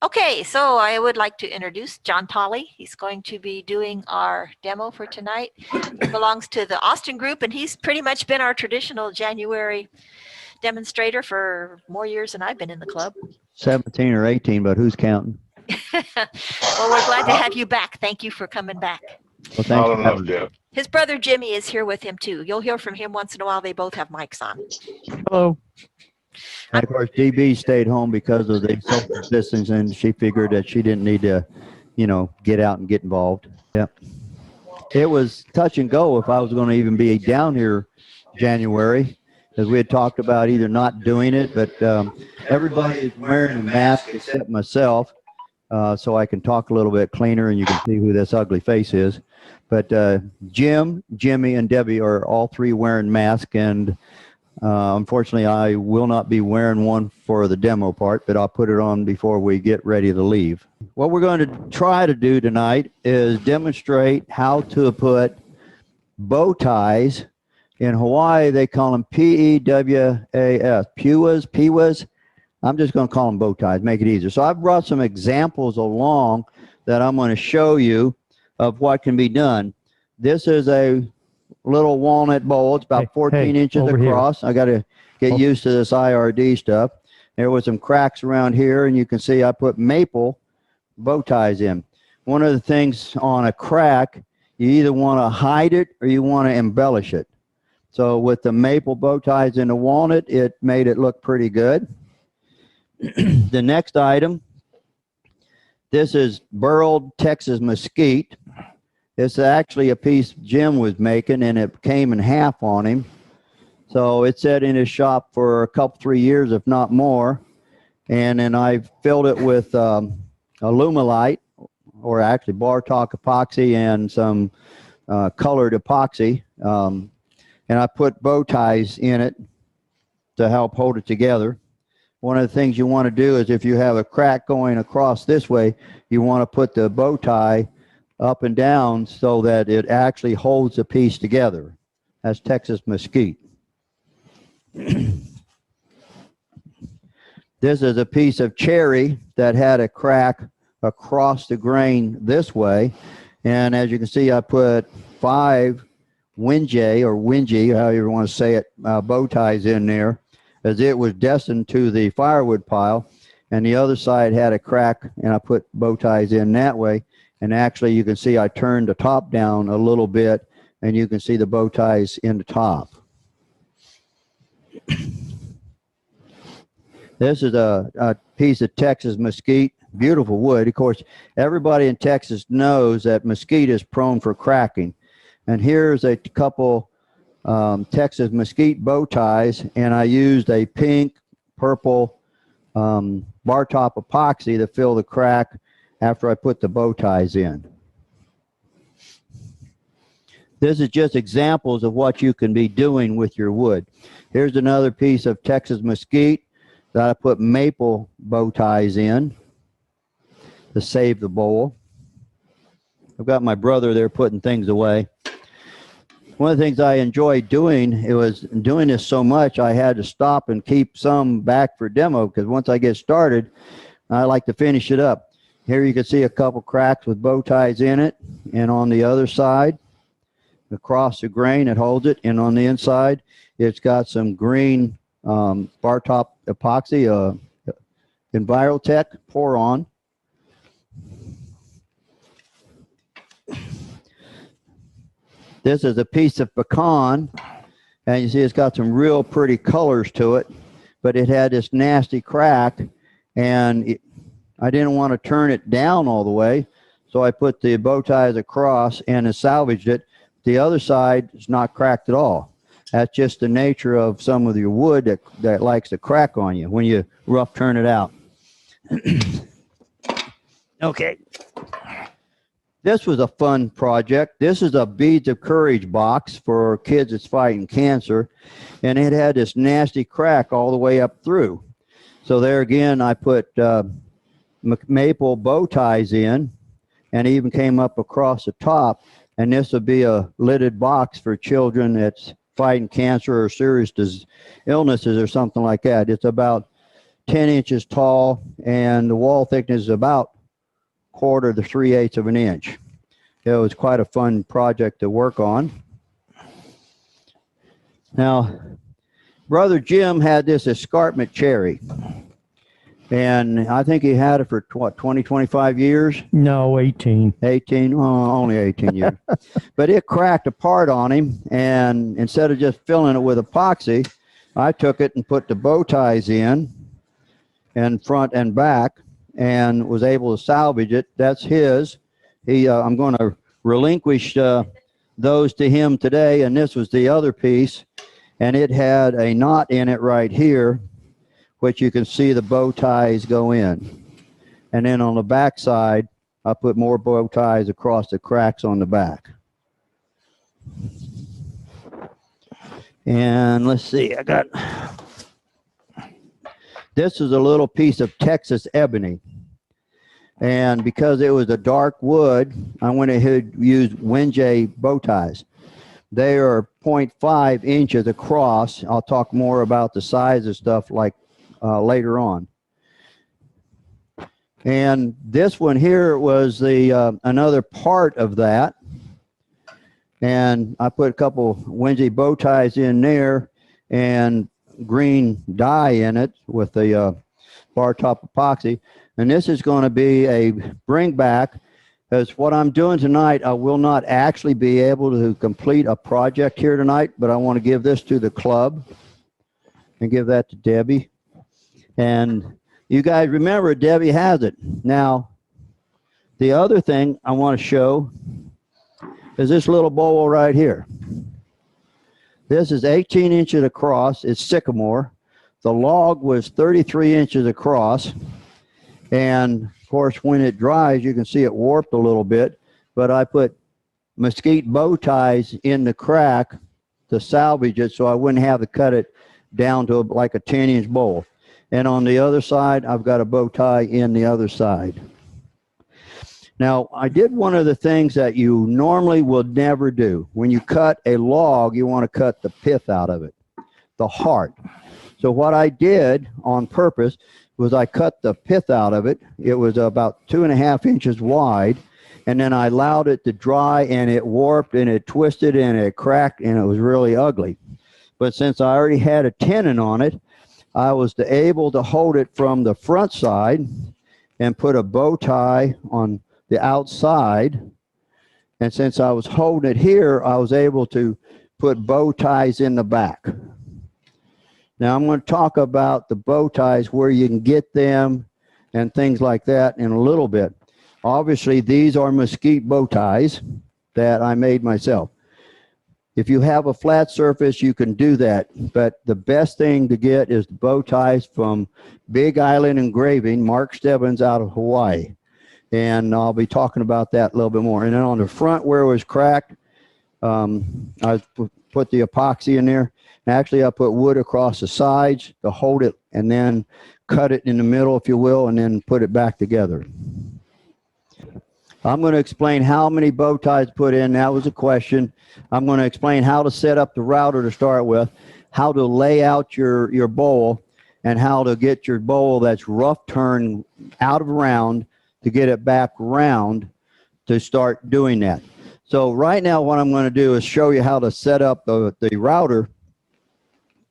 Okay, so I would like to introduce John Tolly. He's going to be doing our demo for tonight. He belongs to the Austin group, and he's pretty much been our traditional January demonstrator for more years than I've been in the club. 17 or 18, but who's counting? Well, we're glad to have you back. Thank you for coming back. Well, thanks for having me. His brother Jimmy is here with him too. You'll hear from him once in a while. They both have mics on. Hello. And of course, DB stayed home because of the social distancing, and she figured that she didn't need to, get out and get involved. Yeah. It was touch and go if I was going to even be down here January, because we had talked about either not doing it, but everybody is wearing a mask except myself, so I can talk a little bit cleaner and you can see who this ugly face is. But Jim, Jimmy, and Debbie are all three wearing masks, and unfortunately, I will not be wearing one for the demo part, but I'll put it on before we get ready to leave. What we're going to try to do tonight is demonstrate how to put bow ties. In Hawaii, they call them P-E-W-A-S, pewas. I'm just going to call them bow ties, make it easier. So I've brought some examples along that I'm going to show you of what can be done. This is a little walnut bowl. It's about 14 inches across. I got to get used to this IRD stuff. There was some cracks around here, and you can see I put maple bow ties in. One of the things on a crack, you either want to hide it or you want to embellish it. So with the maple bow ties in the walnut, it made it look pretty good. The next item, this is burled Texas mesquite. It's actually a piece Jim was making, and it came in half on him. So it sat in his shop for a couple, 3 years, if not more. And then I filled it with Alumalite, or actually bar talk epoxy, and some colored epoxy. And I put bow ties in it to help hold it together. One of the things you want to do is if you have a crack going across this way, you want to put the bow tie up and down so that it actually holds the piece together. That's Texas mesquite. This is a piece of cherry that had a crack across the grain this way. And as you can see, I put 5 Winjay, or Wingy, however you want to say it, bow ties in there, as it was destined to the firewood pile. And the other side had a crack, and I put bow ties in that way. And actually, you can see I turned the top down a little bit, and you can see the bow ties in the top. This is a piece of Texas mesquite, beautiful wood. Of course, everybody in Texas knows that mesquite is prone for cracking. And here's a couple Texas mesquite bow ties, and I used a pink, purple bar top epoxy to fill the crack after I put the bow ties in. This is just examples of what you can be doing with your wood. Here's another piece of Texas mesquite that I put maple bow ties in to save the bowl. I've got my brother there putting things away. One of the things I enjoyed doing, it was doing this so much, I had to stop and keep some back for demo, because once I get started, I like to finish it up. Here you can see a couple cracks with bow ties in it, and on the other side, across the grain, it holds it, and on the inside, it's got some green bar top epoxy, Envirotech pour on. This is a piece of pecan, and you see it's got some real pretty colors to it, but it had this nasty crack, and I didn't want to turn it down all the way, so I put the bow ties across and salvaged it. The other side is not cracked at all. That's just the nature of some of your wood that likes to crack on you when you rough turn it out. Okay. This was a fun project. This is a Beads of Courage box for kids that's fighting cancer, and it had this nasty crack all the way up through. So there again, I put maple bow ties in, and it even came up across the top, and this would be a lidded box for children that's fighting cancer or serious illnesses or something like that. It's about 10 inches tall, and the wall thickness is about 1/4 to 3/8 of an inch. It was quite a fun project to work on. Now, Brother Jim had this escarpment cherry, and I think he had it for what, 20, 25 years? No, 18. 18, only 18 years. But it cracked apart on him, and instead of just filling it with epoxy, I took it and put the bow ties in front and back, and was able to salvage it. That's his. I'm going to relinquish those to him today, and this was the other piece, and it had a knot in it right here, which you can see the bow ties go in. And then on the back side, I put more bow ties across the cracks on the back. And let's see, this is a little piece of Texas ebony. And because it was a dark wood, I went ahead and used Winjay bow ties. They are 0.5 inches across. I'll talk more about the size of stuff like later on. And this one here was the another part of that. And I put a couple Winjay bow ties in there and green dye in it with the bar top epoxy. And this is going to be a bring back, because what I'm doing tonight, I will not actually be able to complete a project here tonight, but I want to give this to the club and give that to Debbie. And you guys remember, Debbie has it. Now, the other thing I want to show is this little bowl right here. This is 18 inches across. It's sycamore. The log was 33 inches across. And of course, when it dries, you can see it warped a little bit, but I put mesquite bow ties in the crack to salvage it, so I wouldn't have to cut it down to like a 10-inch bowl. And on the other side, I've got a bow tie in the other side. Now, I did one of the things that you normally would never do. When you cut a log, you want to cut the pith out of it, the heart. So what I did on purpose was I cut the pith out of it. It was about 2.5 inches wide, and then I allowed it to dry, and it warped and it twisted and it cracked, and it was really ugly. But since I already had a tenon on it, I was able to hold it from the front side and put a bow tie on the outside. And since I was holding it here, I was able to put bow ties in the back. Now I'm going to talk about the bow ties, where you can get them and things like that in a little bit. Obviously, these are mesquite bow ties that I made myself. If you have a flat surface, you can do that. But the best thing to get is the bow ties from Big Island Engraving, Mark Stebbins out of Hawaii. And I'll be talking about that a little bit more. And then on the front where it was cracked, I put the epoxy in there. Actually, I put wood across the sides to hold it, and then cut it in the middle, if you will, and then put it back together. I'm going to explain how many bow ties to put in. That was a question. I'm going to explain how to set up the router to start with, how to lay out your bowl, and how to get your bowl that's rough turned out of round to get it back round to start doing that. So right now what I'm going to do is show you how to set up the router,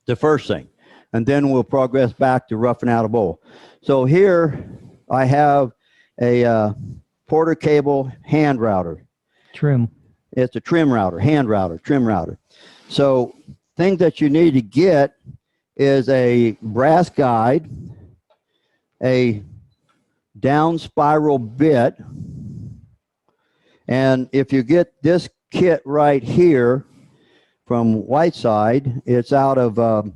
the first thing, and then we'll progress back to roughing out a bowl. So here I have a Porter cable hand router. Trim. It's a trim router, hand router, trim router. So things that you need to get is a brass guide, a down spiral bit, and if you get this kit right here from Whiteside, it's out of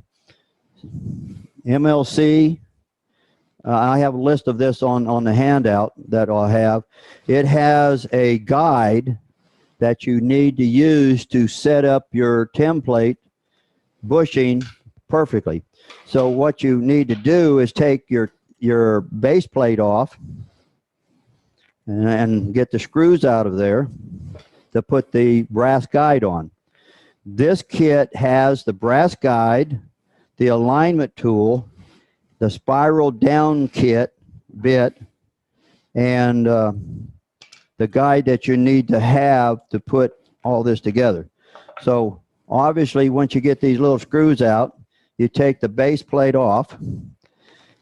MLC. I have a list of this on the handout that I'll have. It has a guide that you need to use to set up your template bushing perfectly. So what you need to do is take your base plate off and get the screws out of there to put the brass guide on. This kit has the brass guide, the alignment tool, the spiral down kit bit, and the guide that you need to have to put all this together. So obviously, once you get these little screws out, you take the base plate off,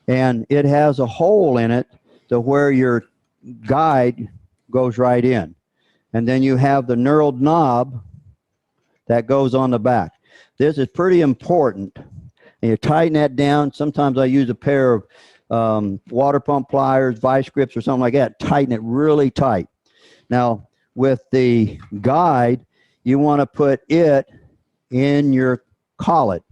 and it has a hole in it to where your guide goes right in. And then you have the knurled knob that goes on the back. This is pretty important. And you tighten that down. Sometimes I use a pair of water pump pliers, vice grips, or something like that. Tighten it really tight. Now, with the guide, you want to put it in your collet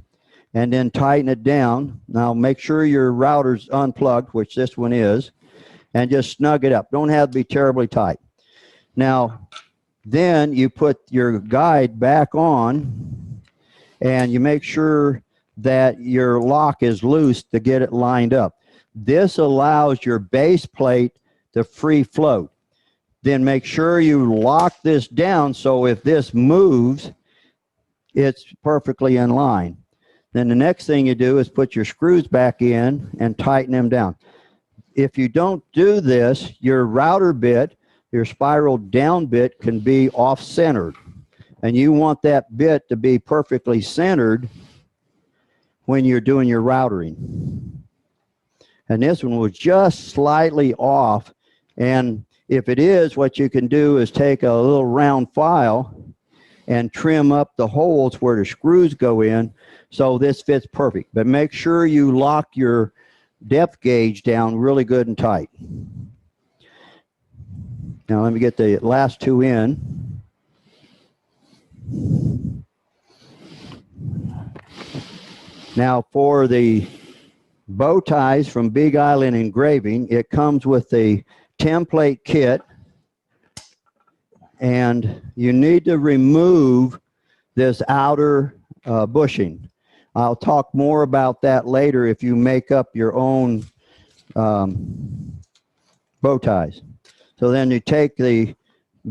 and then tighten it down. Now, make sure your router's unplugged, which this one is, and just snug it up. Don't have to be terribly tight. Now, then you put your guide back on, and you make sure that your lock is loose to get it lined up. This allows your base plate to free float. Then make sure you lock this down so if this moves, it's perfectly in line. Then the next thing you do is put your screws back in and tighten them down. If you don't do this, your router bit, your spiral down bit, can be off-centered. And you want that bit to be perfectly centered when you're doing your routering. And this one was just slightly off. And if it is, what you can do is take a little round file and trim up the holes where the screws go in so this fits perfect. But make sure you lock your depth gauge down really good and tight. Now let me get the last two in. Now for the bow ties from Big Island Engraving, it comes with the template kit, and you need to remove this outer bushing. I'll talk more about that later if you make up your own bow ties. So then you take the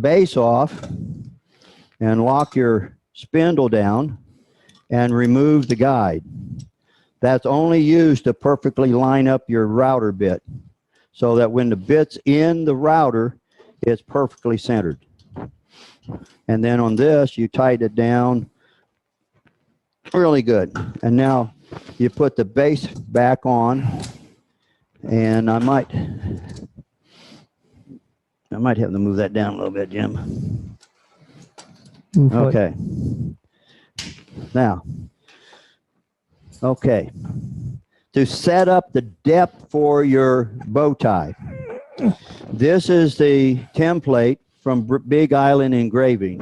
base off and lock your spindle down and remove the guide. That's only used to perfectly line up your router bit so that when the bit's in the router, it's perfectly centered. And then on this, you tighten it down really good. And now you put the base back on, and I might have to move that down a little bit, Jim. Okay. Now, okay. To set up the depth for your bow tie, this is the template from Big Island Engraving.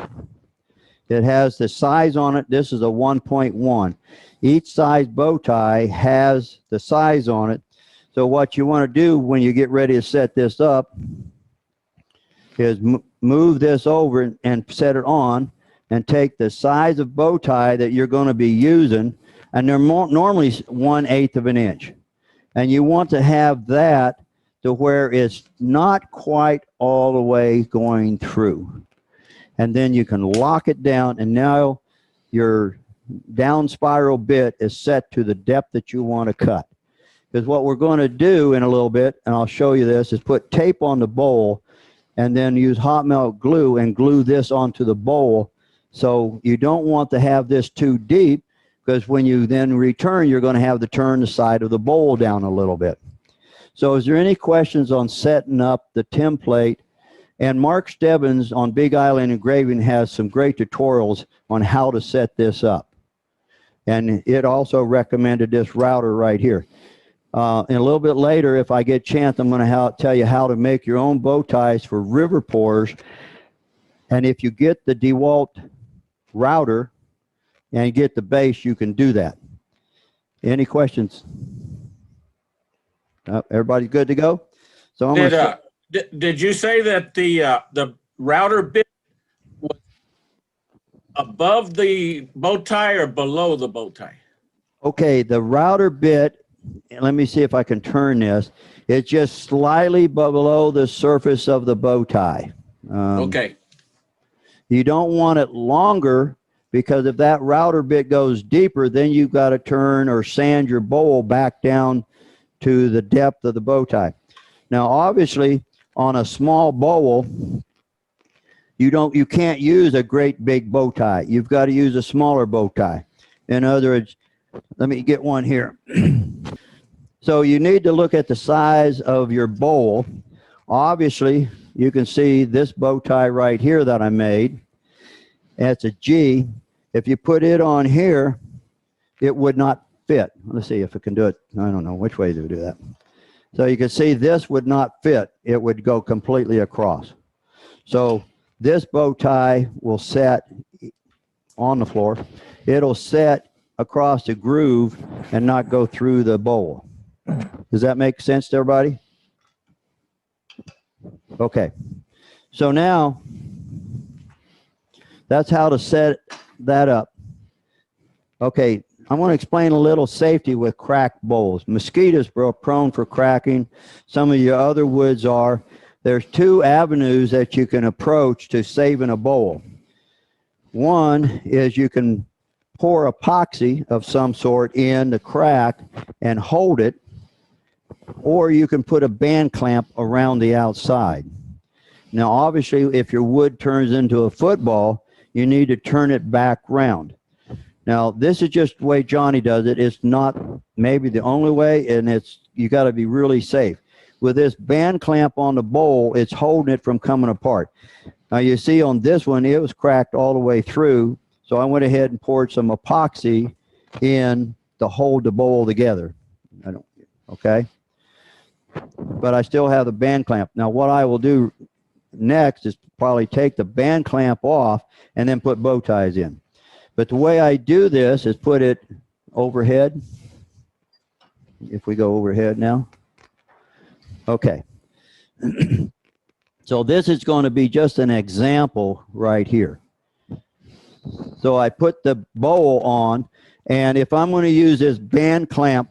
It has the size on it. This is a 1.1. Each size bow tie has the size on it. So what you want to do when you get ready to set this up is move this over and set it on, and take the size of bow tie that you're going to be using, and they're normally 1/8 of an inch. And you want to have that to where it's not quite all the way going through. And then you can lock it down, and now your down spiral bit is set to the depth that you want to cut. Because what we're going to do in a little bit, and I'll show you this, is put tape on the bowl and then use hot melt glue and glue this onto the bowl. So you don't want to have this too deep, because when you then return, you're going to have to turn the side of the bowl down a little bit. So is there any questions on setting up the template? And Mark Stebbins on Big Island Engraving has some great tutorials on how to set this up. And it also recommended this router right here. And a little bit later, if I get a chance, I'm going to tell you how to make your own bow ties for river pours. And if you get the Dewalt router and get the base, you can do that. Any questions? Everybody's good to go? So I'm did you say that the router bit was above the bow tie or below the bow tie? Okay, the router bit, let me see if I can turn this. It's just slightly below the surface of the bow tie. Okay. You don't want it longer, because if that router bit goes deeper, then you've got to turn or sand your bowl back down to the depth of the bow tie. Now, obviously, on a small bowl, you can't use a great big bow tie. You've got to use a smaller bow tie. In other words, let me get one here. So you need to look at the size of your bowl. Obviously, you can see this bow tie right here that I made. That's a G. If you put it on here, it would not fit. Let's see if it can do it. I don't know which way to do that. So you can see this would not fit. It would go completely across. So this bow tie will set on the floor. It'll set across the groove and not go through the bowl. Does that make sense to everybody? Okay. So now, that's how to set that up. Okay, I want to explain a little safety with cracked bowls. Mesquite is prone for cracking. Some of your other woods are. There's two avenues that you can approach to saving a bowl. One is you can pour epoxy of some sort in the crack and hold it, or you can put a band clamp around the outside. Now, obviously, if your wood turns into a football, you need to turn it back round. Now, this is just the way Johnny does it. It's not maybe the only way, and you got to be really safe. With this band clamp on the bowl, it's holding it from coming apart. Now, you see on this one, it was cracked all the way through, so I went ahead and poured some epoxy in to hold the bowl together. Okay? But I still have the band clamp. Now, what I will do next is probably take the band clamp off and then put bow ties in. But the way I do this is put it overhead. If we go overhead now. Okay. So this is going to be just an example right here. So I put the bowl on, and if I'm going to use this band clamp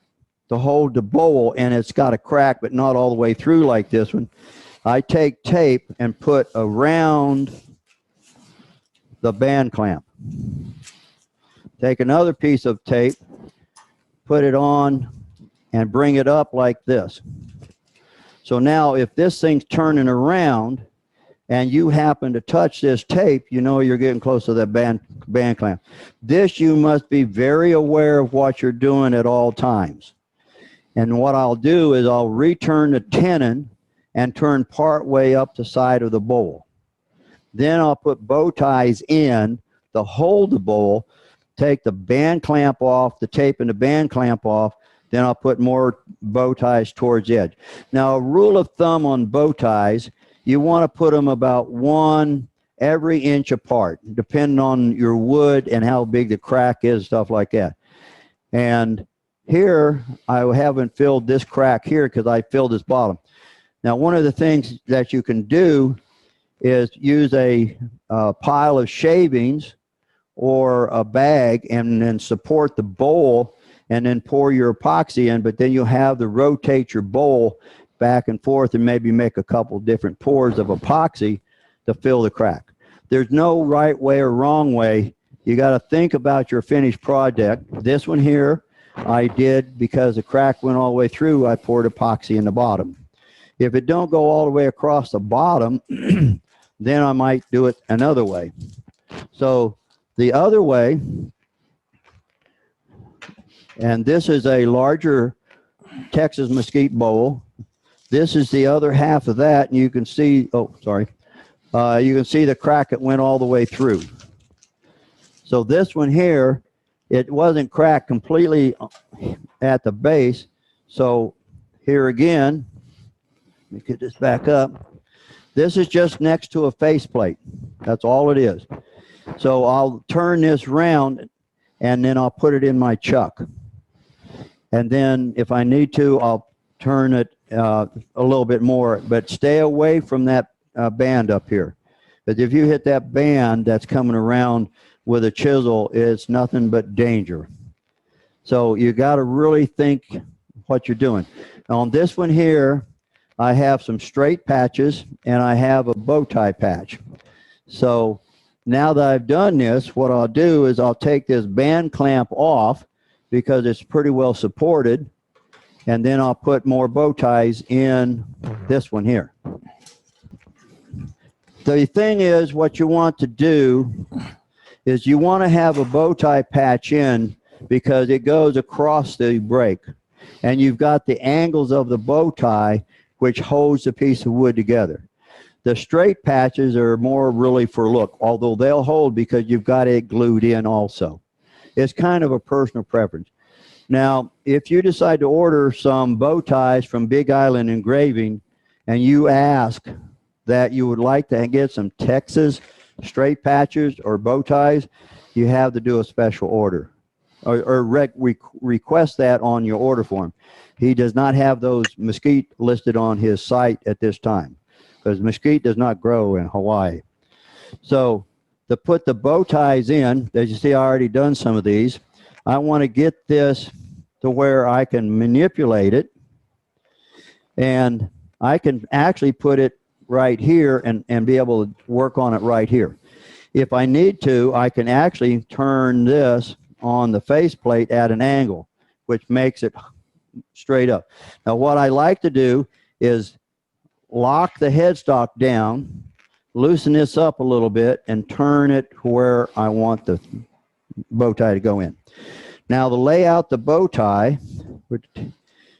to hold the bowl and it's got a crack but not all the way through like this one, I take tape and put around the band clamp. Take another piece of tape, put it on, and bring it up like this. So now if this thing's turning around and you happen to touch this tape, you know you're getting close to that band clamp. This, you must be very aware of what you're doing at all times. And what I'll do is I'll return the tenon and turn part way up the side of the bowl. Then I'll put bow ties in to hold the bowl, take the band clamp off, the tape and the band clamp off, then I'll put more bow ties towards the edge. Now, a rule of thumb on bow ties, you want to put them about 1 every inch apart, depending on your wood and how big the crack is, stuff like that. And here, I haven't filled this crack here because I filled this bottom. Now, one of the things that you can do is use a pile of shavings or a bag and then support the bowl and then pour your epoxy in, but then you'll have to rotate your bowl back and forth and maybe make a couple different pours of epoxy to fill the crack. There's no right way or wrong way. You got to think about your finished project. This one here, I did because the crack went all the way through, I poured epoxy in the bottom. If it don't go all the way across the bottom, then I might do it another way. So the other way, and this is a larger Texas mesquite bowl. This is the other half of that, and you can see, oh, sorry. You can see the crack that went all the way through. So this one here, it wasn't cracked completely at the base. So here again, let me get this back up. This is just next to a faceplate. That's all it is. So I'll turn this round and then I'll put it in my chuck. And then if I need to, I'll turn it a little bit more, but stay away from that band up here. But if you hit that band that's coming around with a chisel, it's nothing but danger. So you got to really think what you're doing. On this one here, I have some straight patches and I have a bow tie patch. So now that I've done this, what I'll do is I'll take this band clamp off because it's pretty well supported, and then I'll put more bow ties in this one here. The thing is, what you want to do is you want to have a bow tie patch in because it goes across the break, and you've got the angles of the bow tie which holds the piece of wood together. The straight patches are more really for look, although they'll hold because you've got it glued in also. It's kind of a personal preference. Now, if you decide to order some bow ties from Big Island Engraving and you ask that you would like to get some Texas straight patches or bow ties, you have to do a special order or request that on your order form. He does not have those mesquite listed on his site at this time because mesquite does not grow in Hawaii. So to put the bow ties in, as you see, I already done some of these. I want to get this to where I can manipulate it, and I can actually put it right here and be able to work on it right here. If I need to, I can actually turn this on the faceplate at an angle, which makes it straight up. Now, what I like to do is lock the headstock down, loosen this up a little bit, and turn it where I want the bow tie to go in. Now, to lay out the bow tie,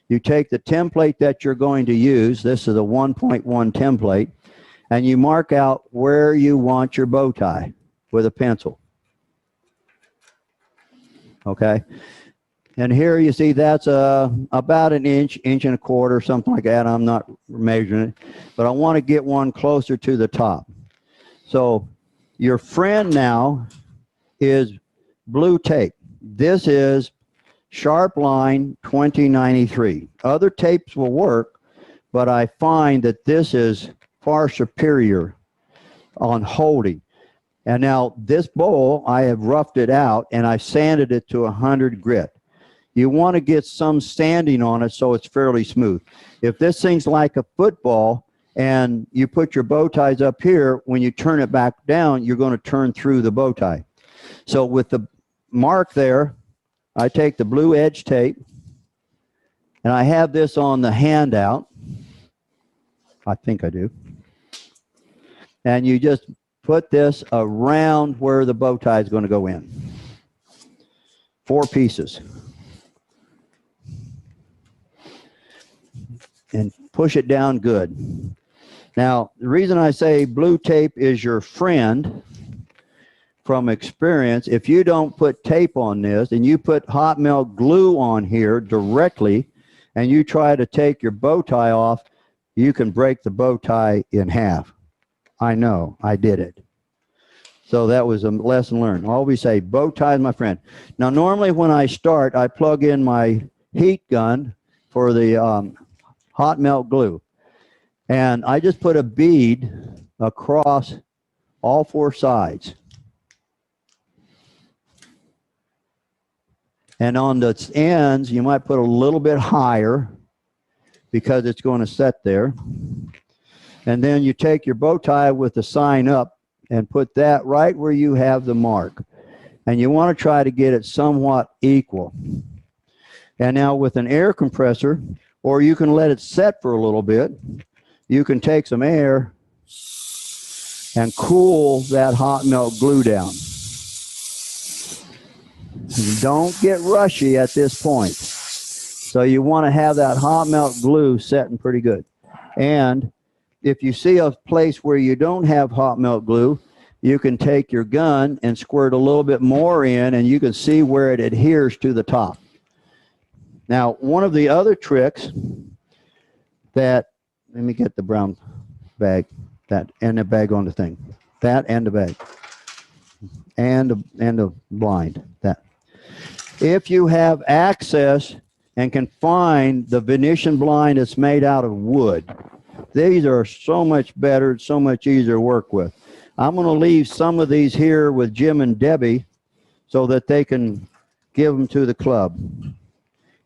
you take the template that you're going to use. This is a 1.1 template, and you mark out where you want your bow tie with a pencil. Okay? And here you see that's about an inch, inch and a quarter, something like that. I'm not measuring it, but I want to get one closer to the top. So your friend now is blue tape. This is Sharp Line 2093. Other tapes will work, but I find that this is far superior on holding. And now this bowl, I have roughed it out and I sanded it to 100 grit. You want to get some sanding on it so it's fairly smooth. If this thing's like a football and you put your bow ties up here, when you turn it back down, you're going to turn through the bow tie. So with the mark there, I take the blue edge tape, and I have this on the handout. I think I do. And you just put this around where the bow tie is going to go in. 4 pieces. And push it down good. Now, the reason I say blue tape is your friend, from experience, if you don't put tape on this and you put hot melt glue on here directly and you try to take your bow tie off, you can break the bow tie in half. I know, I did it. So that was a lesson learned. I always say bow tie is my friend. Now, normally when I start, I plug in my heat gun for the hot melt glue. And I just put a bead across all 4 sides. And on the ends, you might put a little bit higher because it's going to set there. And then you take your bow tie with the sign up and put that right where you have the mark. And you want to try to get it somewhat equal. And now with an air compressor, or you can let it set for a little bit, you can take some air and cool that hot melt glue down. Don't get rushy at this point. So you want to have that hot melt glue setting pretty good. And if you see a place where you don't have hot melt glue, you can take your gun and squirt a little bit more in, and you can see where it adheres to the top. Now, one of the other tricks that, let me get the brown bag, that and the bag on the thing, that and the bag, and the blind, that. If you have access and can find the Venetian blind that's made out of wood, these are so much better, so much easier to work with. I'm going to leave some of these here with Jim and Debbie so that they can give them to the club.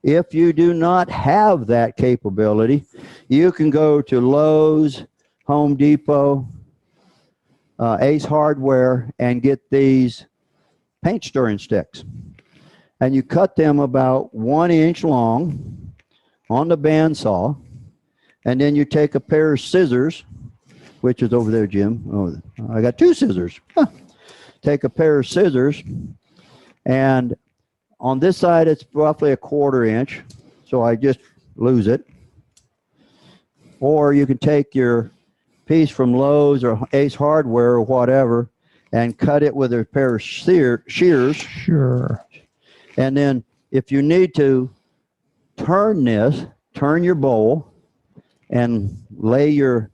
If you do not have that capability, you can go to Lowe's, Home Depot, Ace Hardware, and get these paint stirring sticks. And you cut them about 1 inch long, on the bandsaw, and then you take a pair of scissors, which is over there, Jim. Oh, I got two scissors. Huh. Take a pair of scissors, and on this side it's roughly a 1/4 inch, so I just lose it. Or you can take your piece from Lowe's or Ace Hardware or whatever and cut it with a pair of shears. Sure. And then if you need to turn your bowl and lay your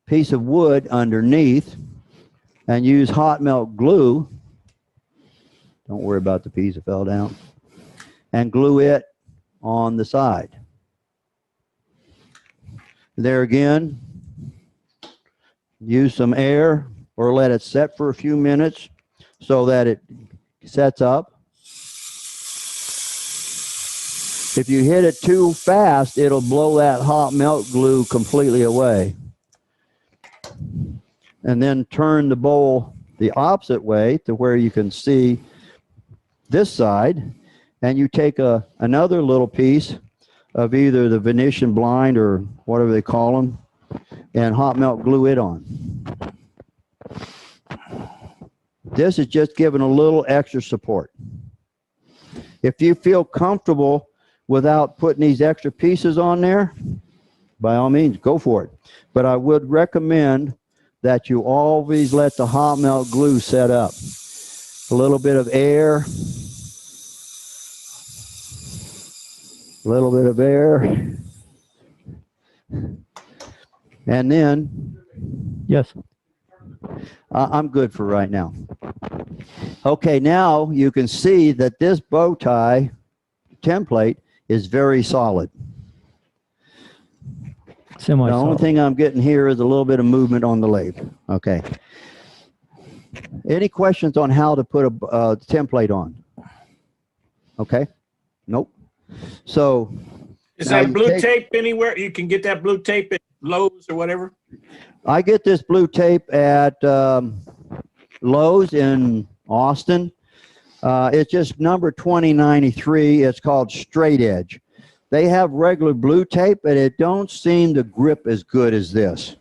piece of wood underneath and use hot melt glue. Don't worry about the piece that fell down. And glue it on the side. There again, use some air or let it set for a few minutes so that it sets up. If you hit it too fast, it'll blow that hot melt glue completely away. And then turn the bowl the opposite way to where you can see this side, and you take another little piece of either the Venetian blind or whatever they call them, and hot melt glue it on. This is just giving a little extra support. If you feel comfortable without putting these extra pieces on there, by all means, go for it. But I would recommend that you always let the hot melt glue set up. A little bit of air, a little bit of air, and then, Yes. I'm good for right now. Okay, now you can see that this bow tie template is very solid. The only thing I'm getting here is a little bit of movement on the lathe. Okay. Any questions on how to put a template on? Okay. Nope. So. Is that blue tape anywhere? You can get that blue tape at Lowe's or whatever? I get this blue tape at Lowe's in Austin. It's just number 2093. It's called Straight Edge. They have regular blue tape, but it don't seem to grip as good as this.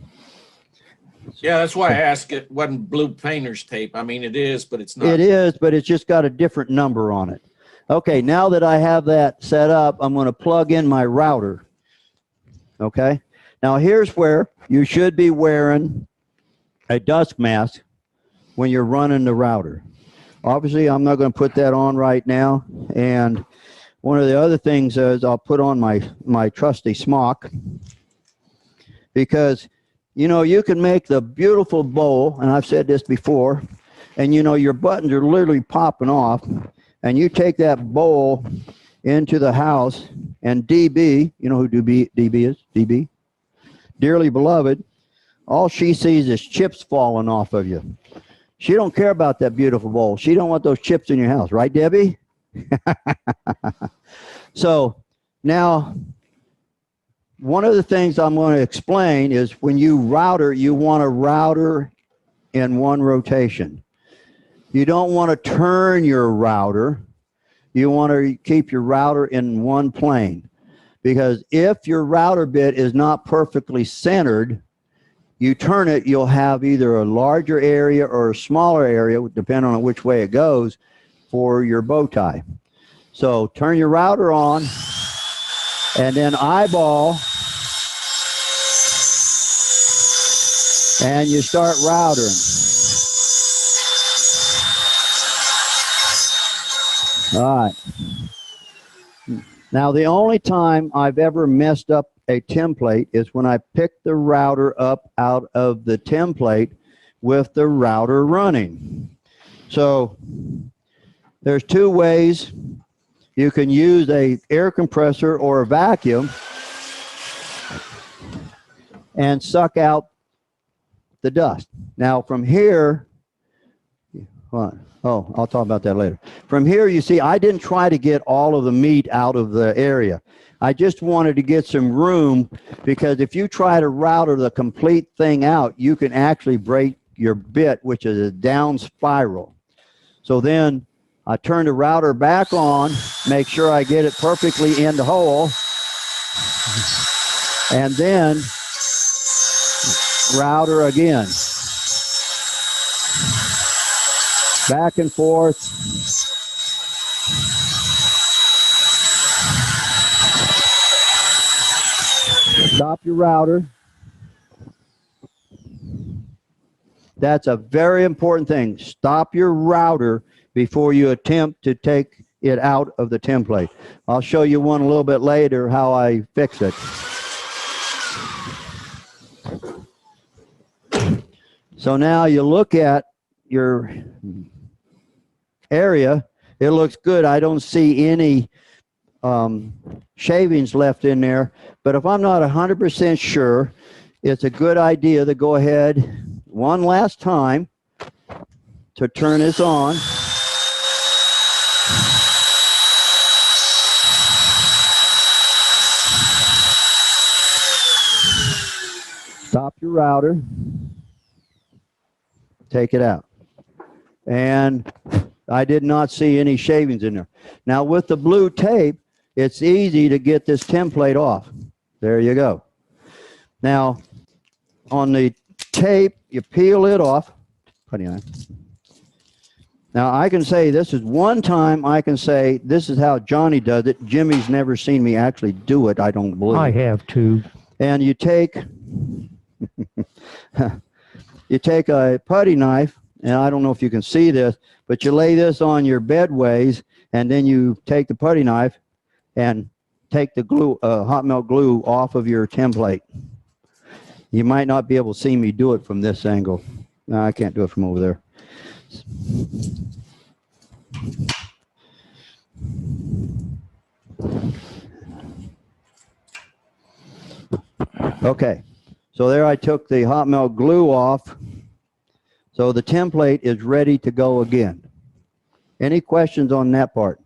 Yeah, that's why I asked. It wasn't blue painter's tape. I mean, it is, but it's not. It is, but it's just got a different number on it. Okay, now that I have that set up, I'm going to plug in my router. Okay, now here's where you should be wearing a dust mask when you're running the router. Obviously, I'm not going to put that on right now. And one of the other things is I'll put on my trusty smock, because, you know, you can make the beautiful bowl, and I've said this before, and, you know, your buttons are literally popping off, and you take that bowl into the house, and DB, you know who DB is? DB? Dearly beloved, all she sees is chips falling off of you. She don't care about that beautiful bowl. She don't want those chips in your house, right, Debbie? So now, one of the things I'm going to explain is when you router, you want a router in one rotation. You don't want to turn your router. You want to keep your router in one plane, because if your router bit is not perfectly centered, you turn it, you'll have either a larger area or a smaller area, depending on which way it goes, for your bow tie. So turn your router on, and then eyeball, and you start routering. All right. Now, the only time I've ever messed up a template is when I pick the router up out of the template with the router running. So there's two ways. You can use an air compressor or a vacuum and suck out the dust. Now from here, I'll talk about that later. From here, you see, I didn't try to get all of the meat out of the area. I just wanted to get some room, because if you try to router the complete thing out, you can actually break your bit, which is a down spiral. So then I turn the router back on, make sure I get it perfectly in the hole. And then router again. Back and forth. Stop your router. That's a very important thing. Stop your router before you attempt to take it out of the template. I'll show you one a little bit later how I fix it. So now you look at your area, it looks good. I don't see any shavings left in there, but if I'm not 100% sure, it's a good idea to go ahead one last time to turn this on. Stop your router. Take it out. And I did not see any shavings in there. Now with the blue tape, it's easy to get this template off. There you go. Now on the tape, you peel it off. Now I can say this is one time I can say this is how Johnny does it. Jimmy's never seen me actually do it, I don't believe. I have too. And you take you take a putty knife, and I don't know if you can see this, but you lay this on your bedways, and then you take the putty knife and take the glue, hot melt glue off of your template. You might not be able to see me do it from this angle. No, I can't do it from over there. Okay, so there I took the hot melt glue off. So the template is ready to go again. Any questions on that part?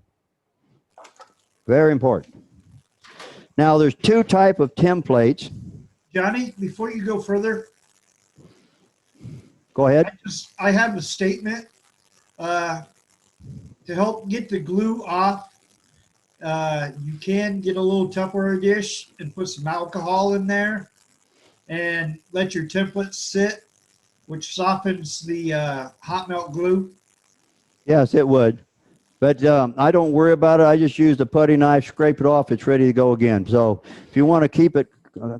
Very important. Now there's two types of templates. Johnny, before you go further, Go ahead. I have a statement to help get the glue off. You can get a little Tupperware dish and put some alcohol in there and let your template sit, which softens the hot melt glue. Yes, it would. But I don't worry about it. I just use the putty knife, scrape it off. It's ready to go again. So if you want to keep it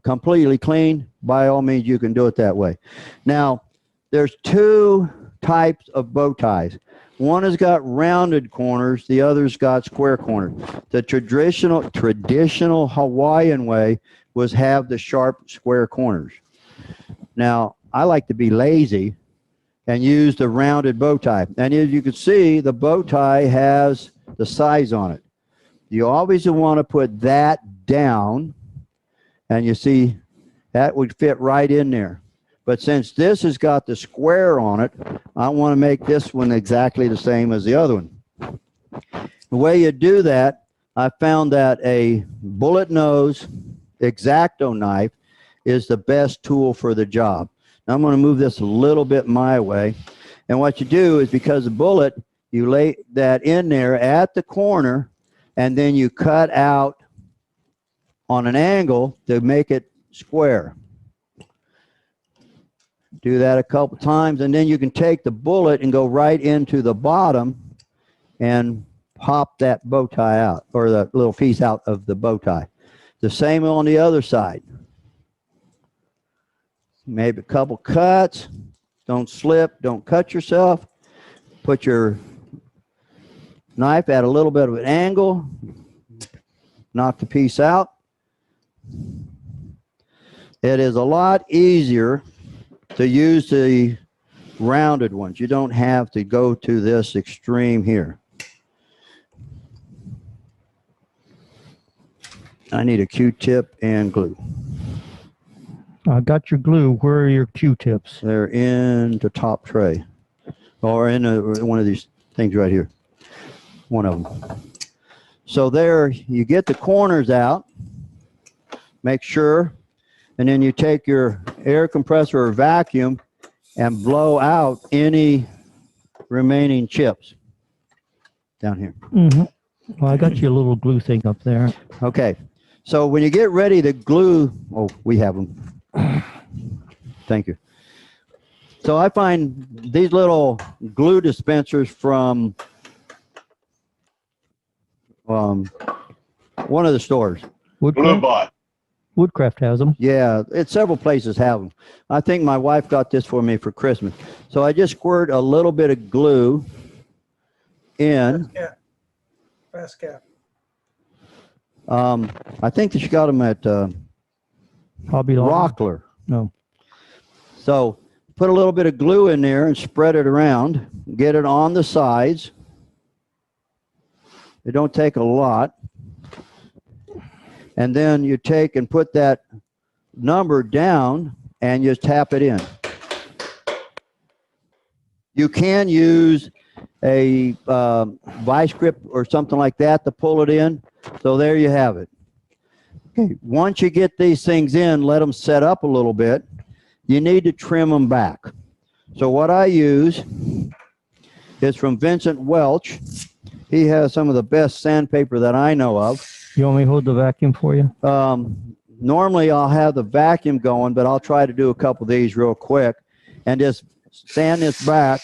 completely clean, by all means, you can do it that way. Now, there's two types of bow ties. One has got rounded corners. The other's got square corners. The traditional Hawaiian way was have the sharp square corners. Now, I like to be lazy and use the rounded bow tie. And as you can see, the bow tie has the size on it. You always want to put that down, and you see that would fit right in there. But since this has got the square on it, I want to make this one exactly the same as the other one. The way you do that, I found that a bullet nose X-Acto knife is the best tool for the job. Now I'm going to move this a little bit my way. And what you do is, because the bullet, you lay that in there at the corner, and then you cut out on an angle to make it square. Do that a couple times, and then you can take the bullet and go right into the bottom and pop that bow tie out, or the little piece out of the bow tie. The same on the other side. Maybe a couple cuts. Don't slip, don't cut yourself. Put your knife at a little bit of an angle. Knock the piece out. It is a lot easier to use the rounded ones. You don't have to go to this extreme here. I need a Q-tip and glue. I got your glue. Where are your Q-tips? They're in the top tray, or in one of these things right here. One of them. So there, you get the corners out. Make sure. And then you take your air compressor or vacuum and blow out any remaining chips down here. Mm-hmm. Well, I got you a little glue thing up there. Okay. So when you get ready to glue, oh, we have them. Thank you. So I find these little glue dispensers from one of the stores. Woodcraft? Woodcraft has them. Yeah, several places have them. I think my wife got this for me for Christmas. So I just squirt a little bit of glue in. Fast cap. I think that she got them at Hobby Lobby. Rockler. No. So put a little bit of glue in there and spread it around. Get it on the sides. It don't take a lot. And then you take and put that number down and you tap it in. You can use a vice grip or something like that to pull it in. So there you have it. Okay, once you get these things in, let them set up a little bit. You need to trim them back. So what I use is from Vincent Welch. He has some of the best sandpaper that I know of. You want me to hold the vacuum for you? Normally I'll have the vacuum going, but I'll try to do a couple of these real quick and just sand this back.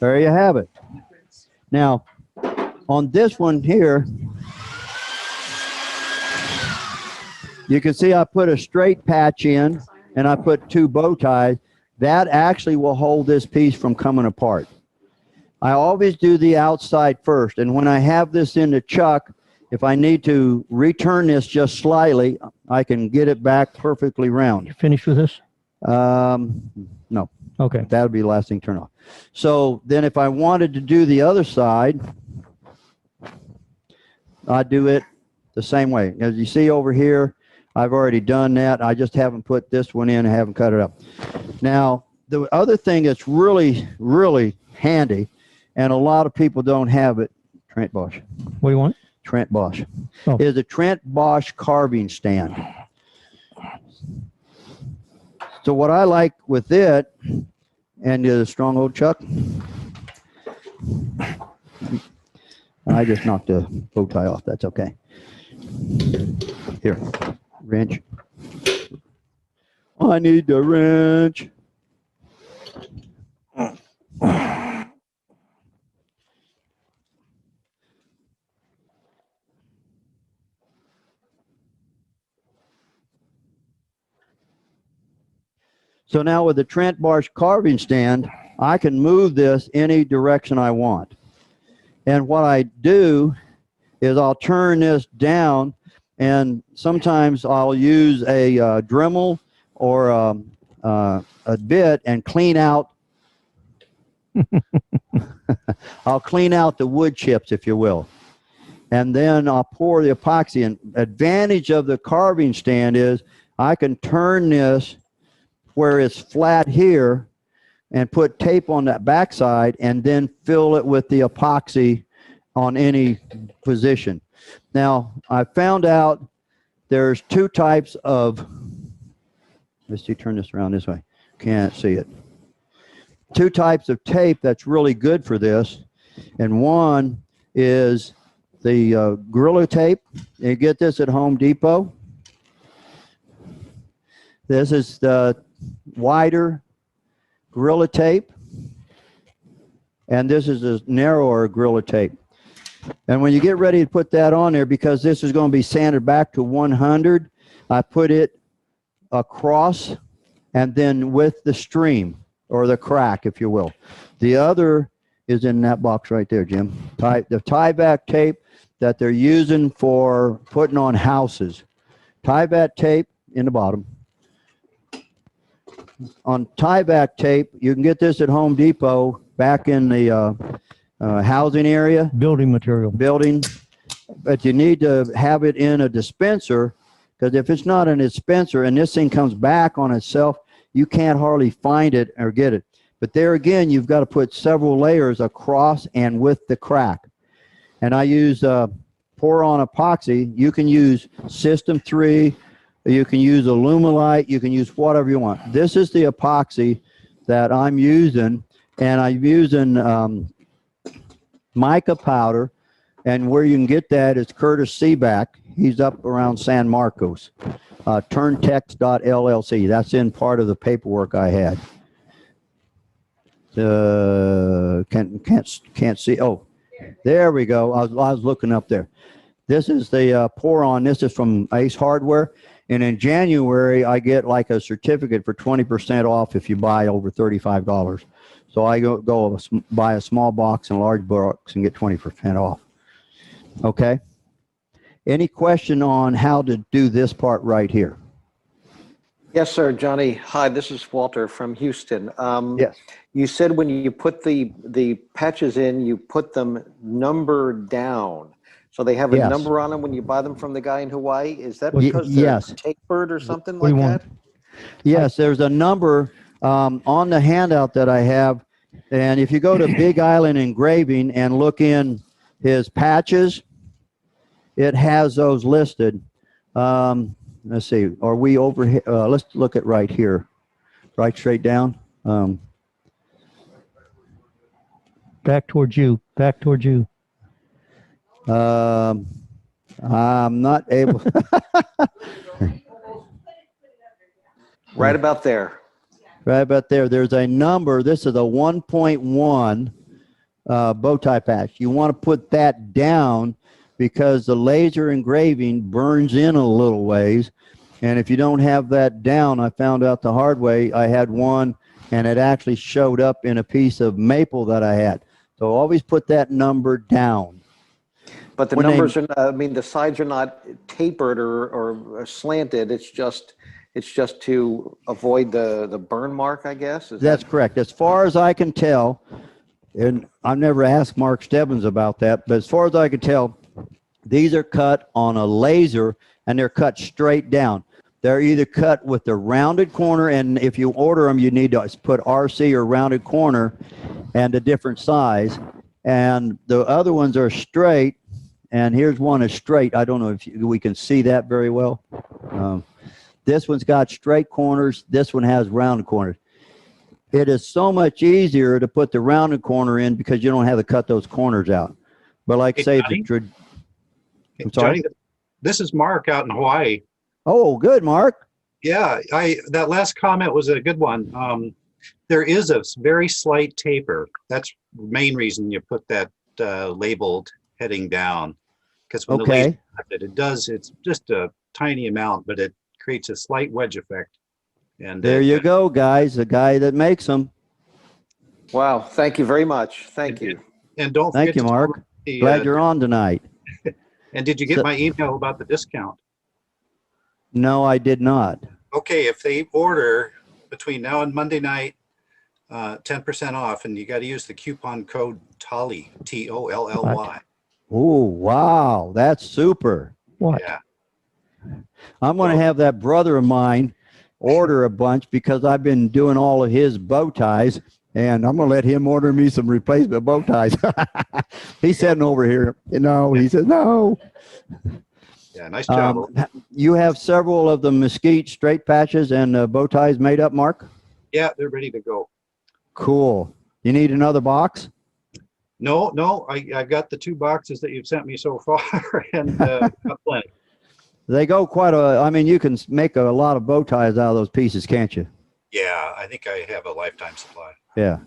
There you have it. Now, on this one here, you can see I put a straight patch in and I put 2 bow ties. That actually will hold this piece from coming apart. I always do the outside first, and when I have this in the chuck, if I need to return this just slightly, I can get it back perfectly round. You finished with this? No. Okay. That would be the last thing to turn off. So then if I wanted to do the other side, I'd do it the same way. As you see over here, I've already done that. I just haven't put this one in. I haven't cut it up. Now, the other thing that's really, really handy, and a lot of people don't have it, Trent Bosch. What do you want? Trent Bosch. Oh. Is a Trent Bosch carving stand. So what I like with it, and the strong old chuck, I just knocked the bow tie off. That's okay. Here, wrench. I need the wrench. So now with the Trent Bosch carving stand, I can move this any direction I want. And what I do is I'll turn this down, and sometimes I'll use a Dremel or a bit and clean out. I'll clean out the wood chips, if you will. And then I'll pour the epoxy in. Advantage of the carving stand is I can turn this where it's flat here and put tape on that backside and then fill it with the epoxy on any position. Now, I found out there's 2 types of, let's see, turn this around this way. Can't see it. 2 types of tape that's really good for this. And one is the Gorilla tape. You get this at Home Depot. This is the wider Gorilla tape, and this is a narrower Gorilla tape. And when you get ready to put that on there, because this is going to be sanded back to 100, I put it across and then with the stream or the crack, if you will. The other is in that box right there, Jim. The tie-back tape that they're using for putting on houses. Tie-back tape in the bottom. On tie-back tape, you can get this at Home Depot back in the housing area. Building material. Building. But you need to have it in a dispenser, because if it's not in a dispenser and this thing comes back on itself, you can't hardly find it or get it. But there again, you've got to put several layers across and with the crack. and I use pour on epoxy. You can use System 3, you can use Alumilite, you can use whatever you want. This is the epoxy that I'm using, and I'm using mica powder, and where you can get that is Curtis Seaback. He's up around San Marcos. Turntex.llc. That's in part of the paperwork I had. Can't see. Oh, there we go. I was looking up there. This is the pour on. This is from Ace Hardware. And in January, I get like a certificate for 20% off if you buy over $35. So I go buy a small box and a large box and get 20% off. Okay. Any question on how to do this part right here? Yes, sir, Johnny. Hi, this is Walter from Houston. Yes. You said when you put the patches in, you put them number down. So they have a Yes. number on them when you buy them from the guy in Hawaii? Is that Ye- because they're yes. tapered or something What do like you that? want? Yes, there's a number on the handout that I have. And if you go to Big Island Engraving and look in his patches, it has those listed. Let's see, are we over here? Let's look at right here, right straight down. Back towards you. Back towards you. I'm not able. Right about there. Right about there. There's a number. This is a 1.1 bow tie patch. You want to put that down because the laser engraving burns in a little ways. And if you don't have that down, I found out the hard way. I had one and it actually showed up in a piece of maple that I had. So always put that number down. But the When they- numbers are, I mean, the sides are not tapered or slanted. It's just to avoid the burn mark, I guess. Is That's that correct. As far as I can tell, and I've never asked Mark Stebbins about that, but as far as I can tell, these are cut on a laser and they're cut straight down. They're either cut with the rounded corner, and if you order them, you need to put RC or rounded corner and a different size. And the other ones are straight, and here's one is straight. I don't know if we can see that very well. This one's got straight corners. This one has rounded corners. It is so much easier to put the rounded corner in because you don't have to cut those corners out. But like Hey, say, Johnny? I'm sorry? Johnny, this is Mark out in Hawaii. Oh, good, Mark. Yeah, that last comment was a good one. There is a very slight taper. That's the main reason you put that labeled heading down. Because when the Okay. laser it does, it's just a tiny amount, but it creates a slight wedge effect. And There you go, guys. The guy that makes them. Wow, thank you very much. Thank you. And don't Thank forget you, to tell Mark. them the, Glad you're on tonight. And did you get So- my email about the discount? No, I did not. Okay, if they order between now and Monday night, 10% off, and you got to use the coupon code TOLLY, TOLLY. Oh, wow. That's super. What? Yeah. I'm going to have that brother of mine order a bunch because I've been doing all of his bow ties, and I'm going to let him order me some replacement bow ties. He's sitting over here. He says, no. Yeah, nice job. You have several of the Mesquite straight patches and bow ties made up, Mark? Yeah, they're ready to go. Cool. You need another box? No, I got the 2 boxes that you've sent me so far, and got plenty. They go quite I mean, you can make a lot of bow ties out of those pieces, can't you? Yeah, I think I have a lifetime supply. Yeah.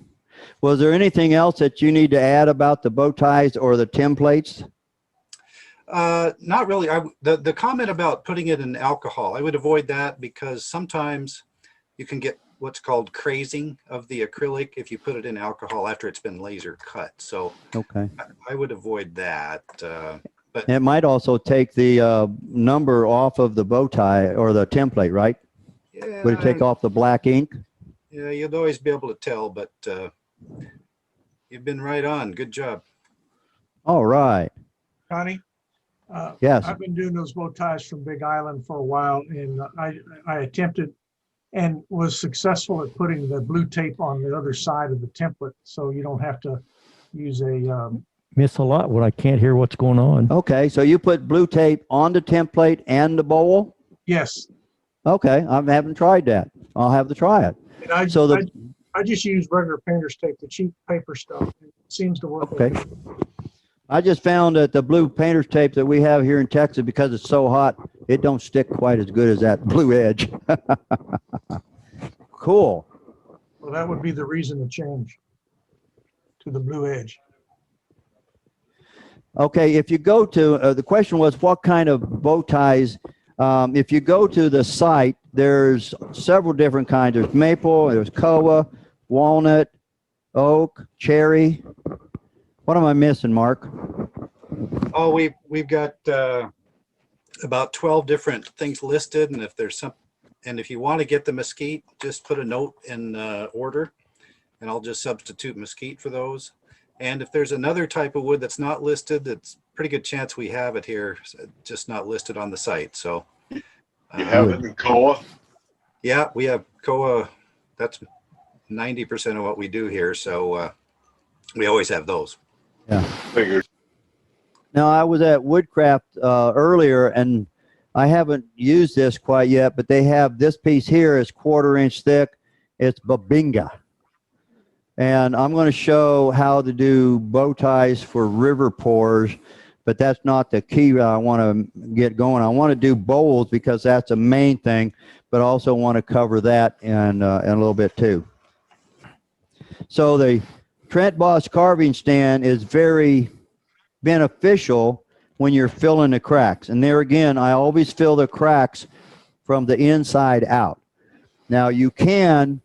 Was there anything else that you need to add about the bow ties or the templates? Not really. The comment about putting it in alcohol, I would avoid that because sometimes you can get what's called crazing of the acrylic if you put it in alcohol after it's been laser cut. So Okay. I would avoid that. But It might also take the number off of the bow tie or the template, right? yeah, Would it take off the black ink? yeah, you'll always be able to tell, but you've been right on. Good job. All right. Connie? Yes. I've been doing those bow ties from Big Island for a while, and I attempted and was successful at putting the blue tape on the other side of the template, so you don't have to use a miss a lot when I can't hear what's going on. Okay, so you put blue tape on the template and the bowl? Yes. Okay, I haven't tried that. I'll have to try it. And So I just use regular painter's tape, the cheap paper stuff. It seems to work. okay. I just found that the blue painter's tape that we have here in Texas, because it's so hot, it don't stick quite as good as that blue edge. Cool. Well, that would be the reason to change to the blue edge. Okay, if you go to, the question was what kind of bow ties. If you go to the site, there's several different kinds. There's maple, there's koa, walnut, oak, cherry. What am I missing, Mark? Oh, we've got about 12 different things listed, and if you want to get the mesquite, just put a note in order, and I'll just substitute mesquite for those. And if there's another type of wood that's not listed, it's pretty good chance we have it here, just not listed on the site. So you have it in koa? Yeah, we have koa. That's 90% of what we do here. So we always have those. Yeah. Figured. Now, I was at Woodcraft earlier, and I haven't used this quite yet, but they have this piece here is 1/4 inch thick. It's Babinga. And I'm going to show how to do bow ties for river pours, but that's not the key I want to get going. I want to do bowls because that's the main thing, but also want to cover that in a little bit too. So the Trent Boss carving stand is very beneficial when you're filling the cracks. And there again, I always fill the cracks from the inside out. Now you can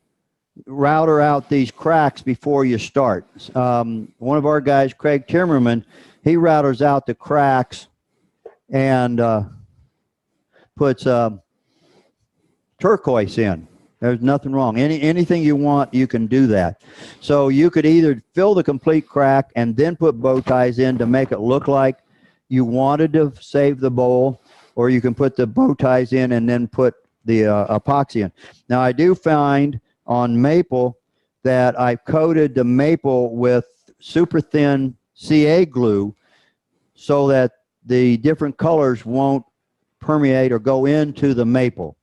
router out these cracks before you start. One of our guys, Craig Timmerman, he routers out the cracks and puts turquoise in. There's nothing wrong. Anything you want, you can do that. So you could either fill the complete crack and then put bow ties in to make it look like you wanted to save the bowl, or you can put the bow ties in and then put the epoxy in. Now I do find on maple that I coated the maple with super thin CA glue so that the different colors won't permeate or go into the maple.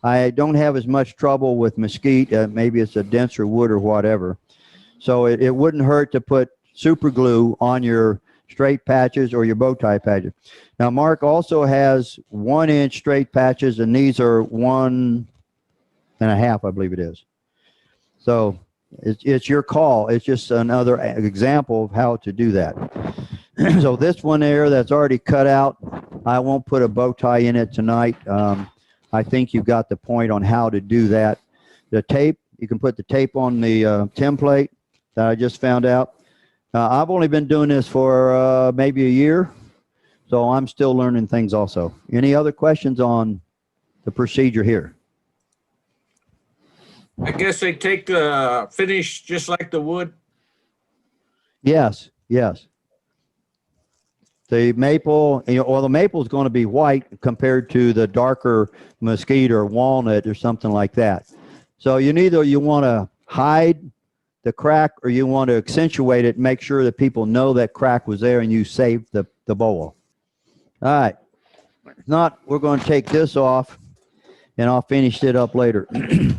I don't have as much trouble with mesquite. Maybe it's a denser wood or whatever. So it wouldn't hurt to put super glue on your straight patches or your bow tie patches. Now, Mark also has 1 inch straight patches, and these are 1.5, I believe it is. So it's your call. It's just another example of how to do that. So this one there that's already cut out, I won't put a bow tie in it tonight. I think you've got the point on how to do that. The tape, you can put the tape on the template that I just found out. I've only been doing this for maybe a year, so I'm still learning things also. Any other questions on the procedure here? I guess they take the finish just like the wood. Yes, yes. The maple, well, the maple is going to be white compared to the darker mesquite or walnut or something like that. So you want to hide the crack or you want to accentuate it, make sure that people know that crack was there and you saved the bowl. All right. If not, we're going to take this off and I'll finish it up later. Here,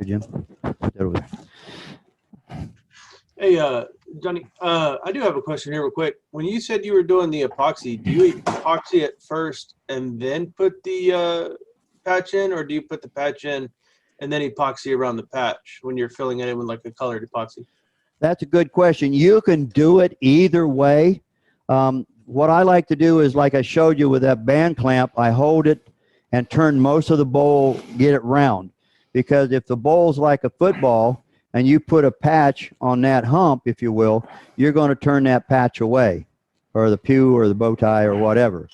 Jim. Put that over there. Hey, Johnny, I do have a question here real quick. When you said you were doing the epoxy, do you epoxy it first and then put the patch in, or do you put the patch in and then epoxy around the patch when you're filling it in with like a colored epoxy? That's a good question. You can do it either way. What I like to do is, like I showed you with that band clamp, I hold it and turn most of the bowl, get it round. Because if the bowl's like a football, and you put a patch on that hump, if you will, you're going to turn that patch away, or the pew or the bow tie or whatever.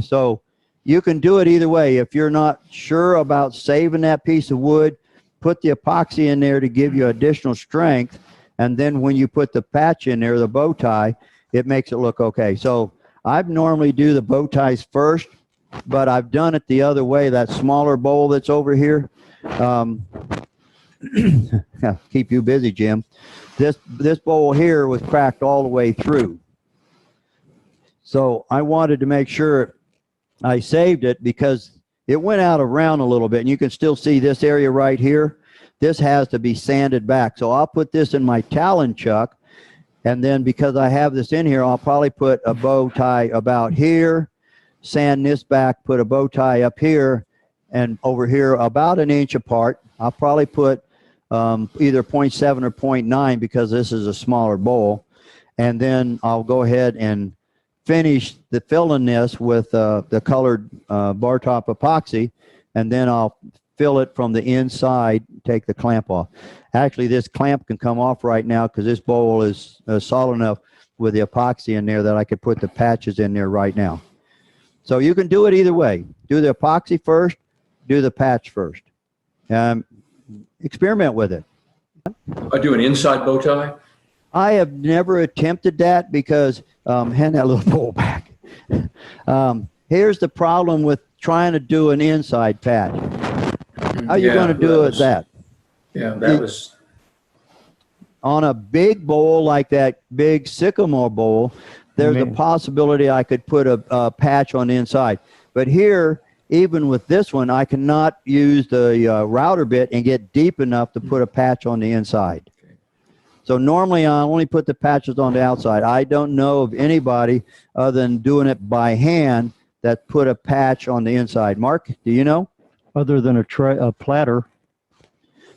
So you can do it either way. If you're not sure about saving that piece of wood, put the epoxy in there to give you additional strength, and then when you put the patch in there, the bow tie, it makes it look okay. So I normally do the bow ties first, but I've done it the other way. That smaller bowl that's over here, Keep you busy, Jim. This bowl here was cracked all the way through. So I wanted to make sure I saved it because it went out around a little bit, and you can still see this area right here. This has to be sanded back. So I'll put this in my Talon chuck, and then because I have this in here, I'll probably put a bow tie about here, sand this back, put a bow tie up here, and over here about an inch apart. I'll probably put either 0.7 or 0.9 because this is a smaller bowl. And then I'll go ahead and finish the filling this with the colored bar top epoxy, and then I'll fill it from the inside, take the clamp off. Actually, this clamp can come off right now because this bowl is solid enough with the epoxy in there that I could put the patches in there right now. So you can do it either way. Do the epoxy first, do the patch first. Experiment with it. I do an inside bow tie. I have never attempted that because, hand that little bowl back. Here's the problem with trying to do an inside patch. How are you going to do it that? Yeah, that was. On a big bowl like that big sycamore bowl, there's a possibility I could put a patch on the inside. But here, even with this one, I cannot use the router bit and get deep enough to put a patch on the inside. So normally I only put the patches on the outside. I don't know of anybody other than doing it by hand that put a patch on the inside. Mark, do you know? Other than a platter.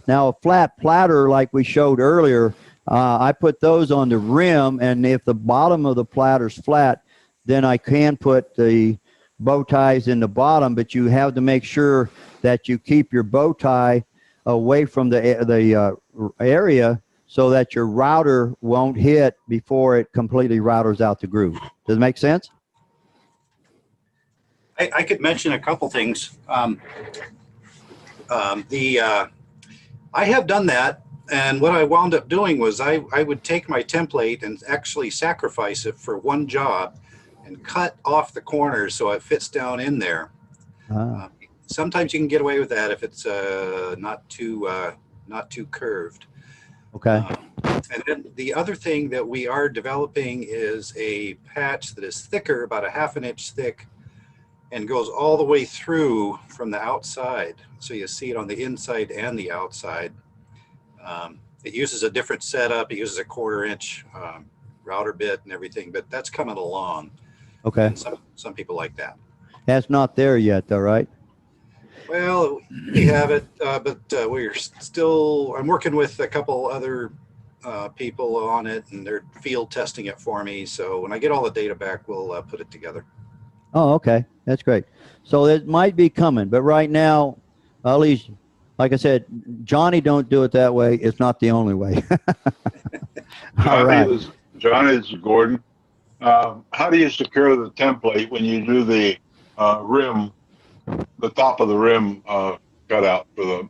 Now a flat platter like we showed earlier, I put those on the rim, and if the bottom of the platter's flat, then I can put the bow ties in the bottom, but you have to make sure that you keep your bow tie away from the area so that your router won't hit before it completely routers out the groove. Does it make sense? I could mention a couple things. I have done that, and what I wound up doing was I would take my template and actually sacrifice it for one job and cut off the corners so it fits down in there. Sometimes you can get away with that if it's not too curved. Okay. And then the other thing that we are developing is a patch that is thicker, about a ½ inch thick, and goes all the way through from the outside. So you see it on the inside and the outside. It uses a different setup. It uses a 1/4 inch router bit and everything, but that's coming along. Okay. And some people like that. That's not there yet though, right? Well, we have it, but we're still, I'm working with a couple other people on it, and they're field testing it for me. So when I get all the data back, we'll put it together. Oh, okay. That's great. So it might be coming, but right now, at least, like I said, Johnny don't do it that way. It's not the only way. All right. Johnny, this is Gordon. How do you secure the template when you do the rim, the top of the rim cutout for the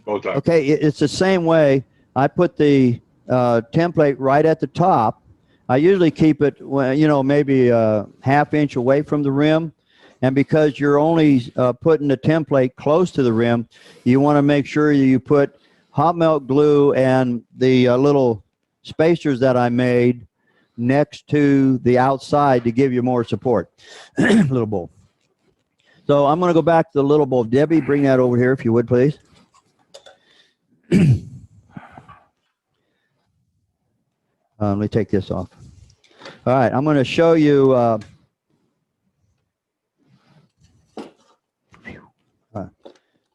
bow tie? Okay, it's the same way. I put the template right at the top. I usually keep it, maybe a ½ inch away from the rim. And because you're only putting the template close to the rim, you want to make sure you put hot melt glue and the little spacers that I made next to the outside to give you more support. Little bowl. So I'm going to go back to the little bowl. Debbie, bring that over here if you would, please. Let me take this off. All right, I'm going to show you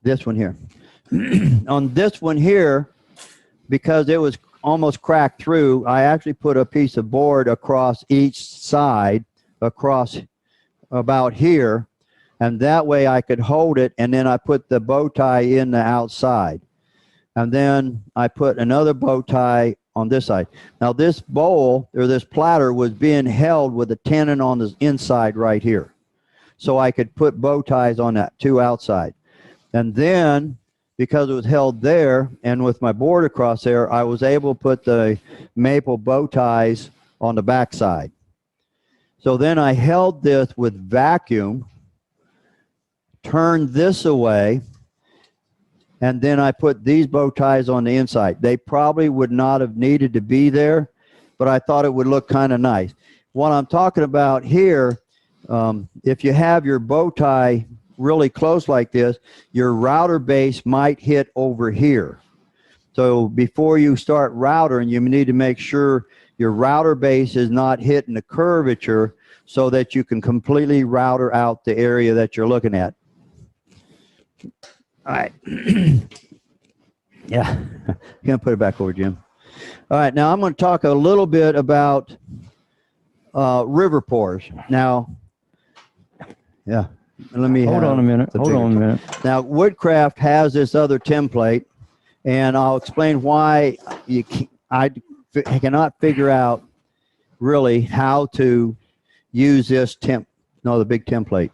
this one here. On this one here, because it was almost cracked through, I actually put a piece of board across each side, across about here, and that way I could hold it, and then I put the bow tie in the outside. And then I put another bow tie on this side. Now this bowl, or this platter, was being held with a tenon on the inside right here. So I could put bow ties on that, two outside. And then, because it was held there, and with my board across there, I was able to put the maple bow ties on the back side. So then I held this with vacuum, turned this away, and then I put these bow ties on the inside. They probably would not have needed to be there, but I thought it would look kind of nice. What I'm talking about here, if you have your bow tie really close like this, your router base might hit over here. So before you start routering, you need to make sure your router base is not hitting the curvature so that you can completely router out the area that you're looking at. All right. Yeah, I'm going to put it back over, Jim. All right, now I'm going to talk a little bit about river pours. Now, yeah, let me Hold on a minute. Hold on a minute. Now, Woodcraft has this other template, and I'll explain why I cannot figure out really how to use this the big template.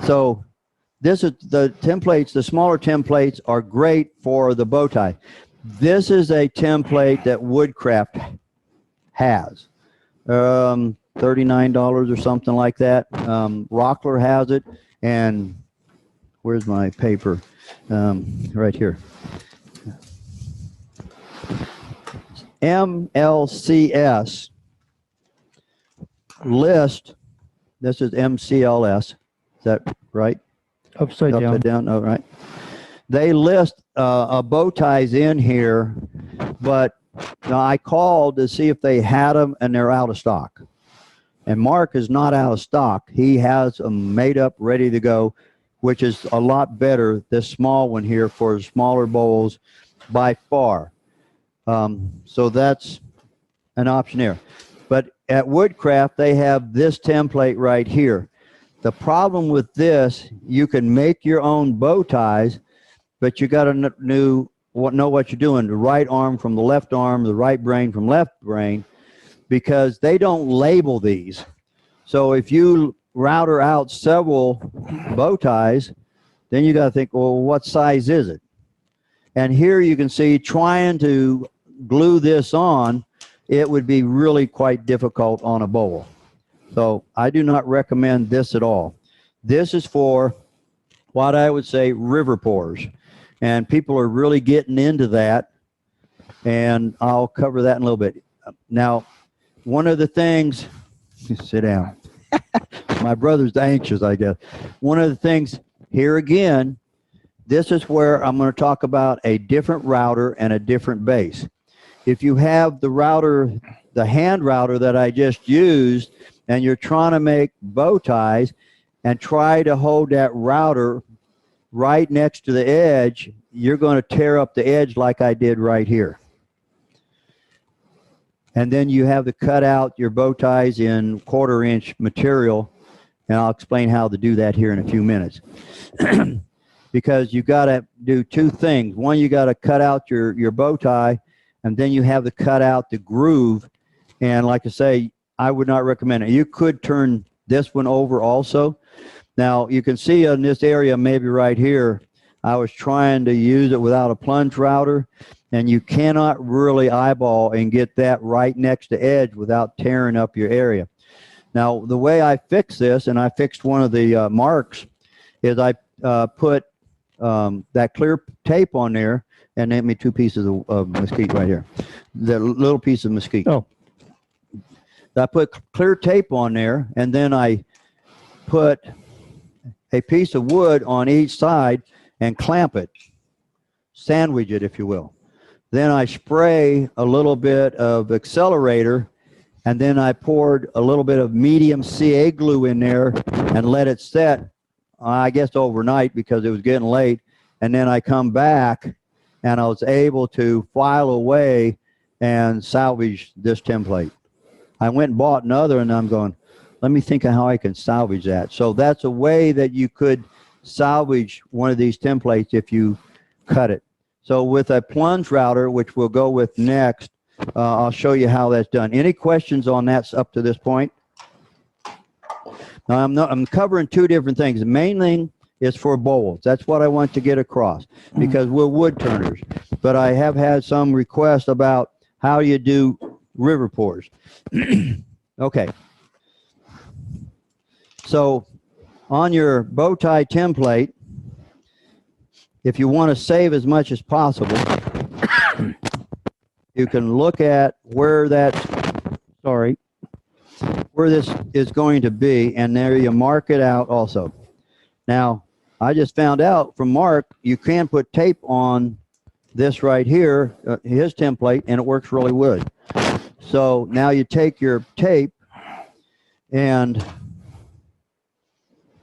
So this is the templates. The smaller templates are great for the bow tie. This is a template that Woodcraft has. $39 or something like that. Rockler has it, and where's my paper? Right here. MLCS list. This is MCLS. Is that right? Upside down. Upside down. Oh, right. They list bow ties in here, but I called to see if they had them, and they're out of stock. And Mark is not out of stock. He has them made up, ready to go, which is a lot better, this small one here, for smaller bowls by far. So that's an option there. But at Woodcraft, they have this template right here. The problem with this, you can make your own bow ties, but you got to know what you're doing. The right arm from the left arm, the right brain from left brain, because they don't label these. So if you router out several bow ties, then you got to think, well, what size is it? And here you can see trying to glue this on, it would be really quite difficult on a bowl. So I do not recommend this at all. This is for what I would say river pours. And people are really getting into that. And I'll cover that in a little bit. Now, one of the things, sit down. My brother's anxious, I guess. One of the things here again, this is where I'm going to talk about a different router and a different base. If you have the router, the hand router that I just used, and you're trying to make bow ties and try to hold that router right next to the edge, you're going to tear up the edge like I did right here. And then you have to cut out your bow ties in 1/4 inch material, and I'll explain how to do that here in a few minutes. Because you got to do two things. One, you got to cut out your bow tie, and then you have to cut out the groove. And like I say, I would not recommend it. You could turn this one over also. Now, you can see in this area, maybe right here, I was trying to use it without a plunge router, and you cannot really eyeball and get that right next to edge without tearing up your area. Now, the way I fix this, and I fixed one of the marks, is I put that clear tape on there, and let me 2 pieces of mesquite right here. The little piece of mesquite. Oh. I put clear tape on there, and then I put a piece of wood on each side and clamp it, sandwich it, if you will. Then I spray a little bit of accelerator, and then I poured a little bit of medium CA glue in there and let it set, I guess overnight because it was getting late. And then I come back and I was able to file away and salvage this template. I went and bought another, and I'm going, let me think of how I can salvage that. So that's a way that you could salvage one of these templates if you cut it. So with a plunge router, which we'll go with next, I'll show you how that's done. Any questions on that up to this point? Now, I'm covering 2 different things. The main thing is for bowls. That's what I want to get across because we're wood turners. But I have had some requests about how you do river pours. Okay. So on your bow tie template, if you want to save as much as possible, you can look at where that, sorry, where this is going to be, and there you mark it out also. Now, I just found out from Mark, you can put tape on this right here, his template, and it works really good. So now you take your tape and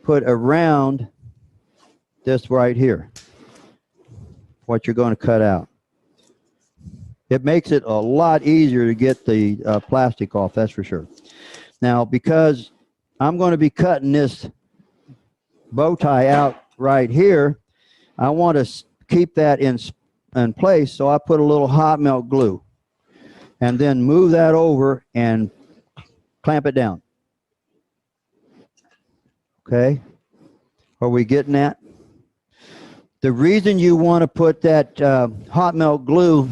put around this right here, what you're going to cut out. It makes it a lot easier to get the plastic off, that's for sure. Now, because I'm going to be cutting this bow tie out right here, I want to keep that in place, so I put a little hot melt glue and then move that over and clamp it down. Okay, are we getting that? The reason you want to put that hot melt glue,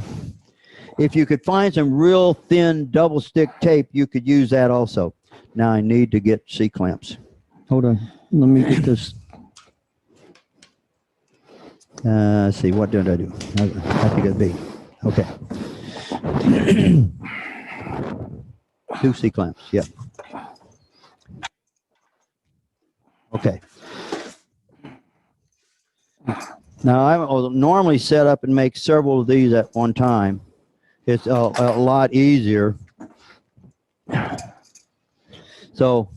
if you could find some real thin double stick tape, you could use that also. Now I need to get C-clamps. Hold on. Let me get this. Let's see, what did I do? I think it'd be. Okay. 2 C-clamps, yeah. Okay. Now, I will normally set up and make several of these at one time. It's a lot easier. So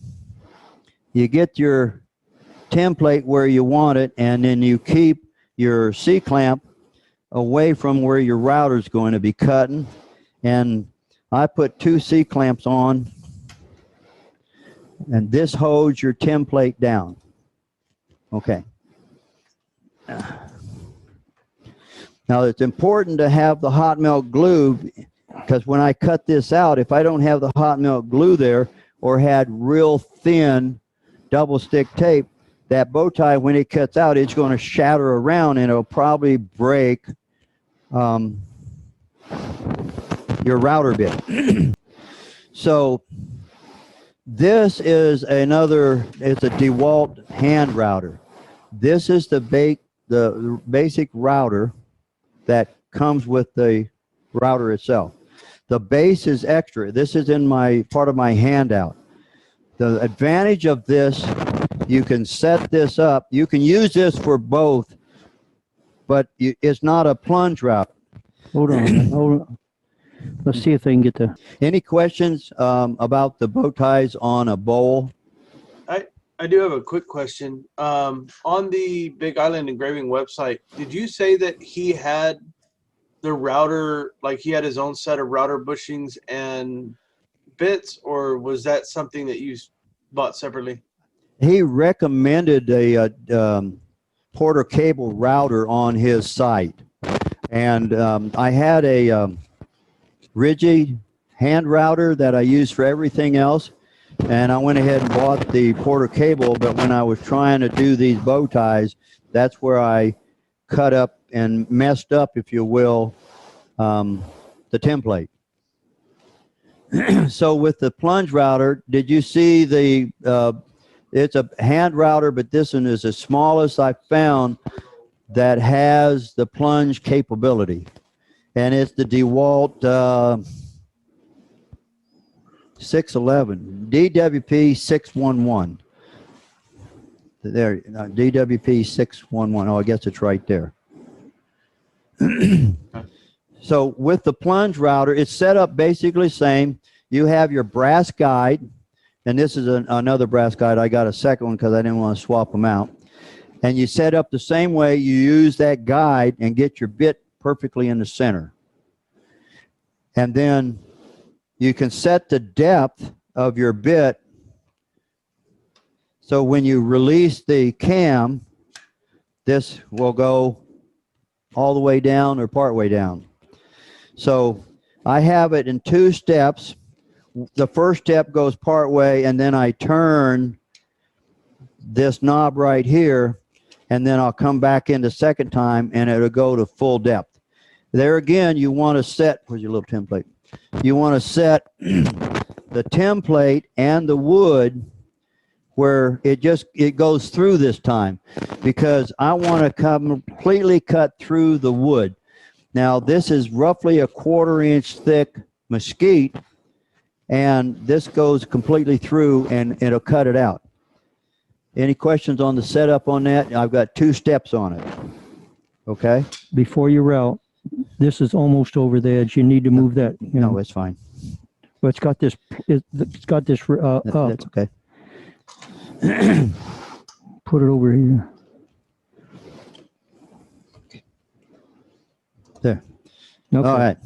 you get your template where you want it, and then you keep your C-clamp away from where your router is going to be cutting. And I put 2 C-clamps on, and this holds your template down. Okay. Now, it's important to have the hot melt glue, because when I cut this out, if I don't have the hot melt glue there or had real thin double stick tape, that bow tie, when it cuts out, it's going to shatter around and it'll probably break your router bit. So this is it's a Dewalt hand router. This is the basic router that comes with the router itself. The base is extra. This is in my part of my handout. The advantage of this, you can set this up. You can use this for both, but it's not a plunge router. Hold on. Hold on. Let's see if they can get the. Any questions about the bow ties on a bowl? I do have a quick question. On the Big Island Engraving website, did you say that he had the router, like he had his own set of router bushings and bits, or was that something that you bought separately? He recommended a Porter cable router on his site. And I had a rigid hand router that I use for everything else. And I went ahead and bought the Porter cable, but when I was trying to do these bow ties, that's where I cut up and messed up, if you will, the template. So with the plunge router, did you see it's a hand router, but this one is the smallest I found that has the plunge capability. And it's the Dewalt 611, DWP 611. There, DWP 611. Oh, I guess it's right there. So with the plunge router, it's set up basically the same. You have your brass guide, and this is another brass guide. I got a second one because I didn't want to swap them out. And you set up the same way. You use that guide and get your bit perfectly in the center. And then you can set the depth of your bit. So when you release the cam, this will go all the way down or part way down. So I have it in 2 steps. The first step goes part way, and then I turn this knob right here, and then I'll come back in the second time, and it'll go to full depth. There again, you want to set, where's your little template? You want to set the template and the wood where it goes through this time, because I want to completely cut through the wood. Now this is roughly a 1/4 inch thick mesquite, and this goes completely through and it'll cut it out. Any questions on the setup on that? I've got 2 steps on it. Okay. Before you route, this is almost over the edge. You need to move that. You No, know, it's fine. but it's got this. It's got this up. That's okay. Put it over here. There. Okay. All right.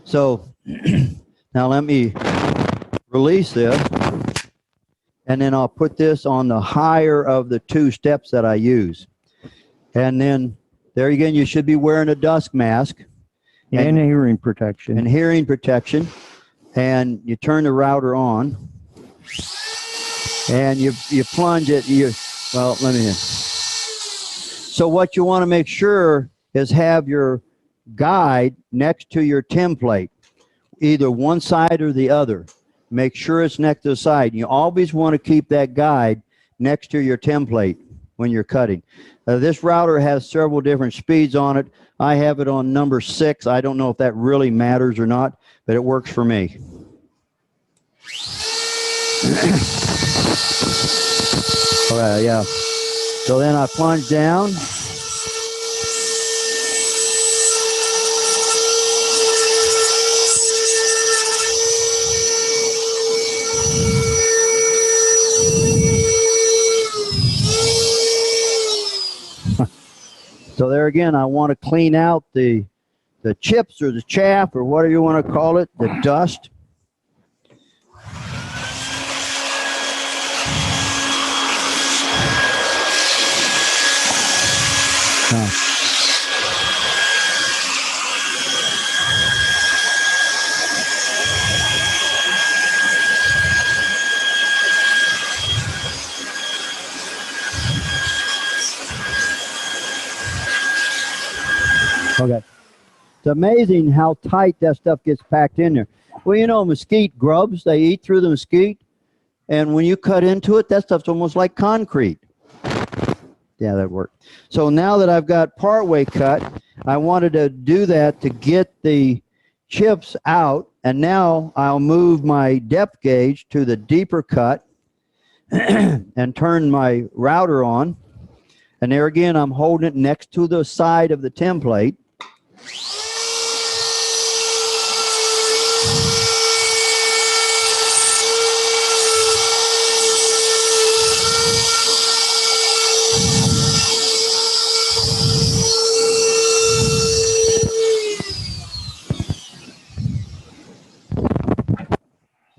So now let me release this, and then I'll put this on the higher of the 2 steps that I use. And then there again, you should be wearing a dust mask. And hearing protection. And hearing protection. And you turn the router on. And you plunge it. Well, let me in. So what you want to make sure is have your guide next to your template, either one side or the other. Make sure it's next to the side. You always want to keep that guide next to your template when you're cutting. This router has several different speeds on it. I have it on number 6. I don't know if that really matters or not, but it works for me. All right, yeah. So then I plunge down. So there again, I want to clean out the chips or the chaff or whatever you want to call it, the dust. Okay. It's amazing how tight that stuff gets packed in there. Well, you know, mesquite grubs, they eat through the mesquite. And when you cut into it, that stuff's almost like concrete. Yeah, that worked. So now that I've got partway cut, I wanted to do that to get the chips out. And now I'll move my depth gauge to the deeper cut and turn my router on. And there again, I'm holding it next to the side of the template.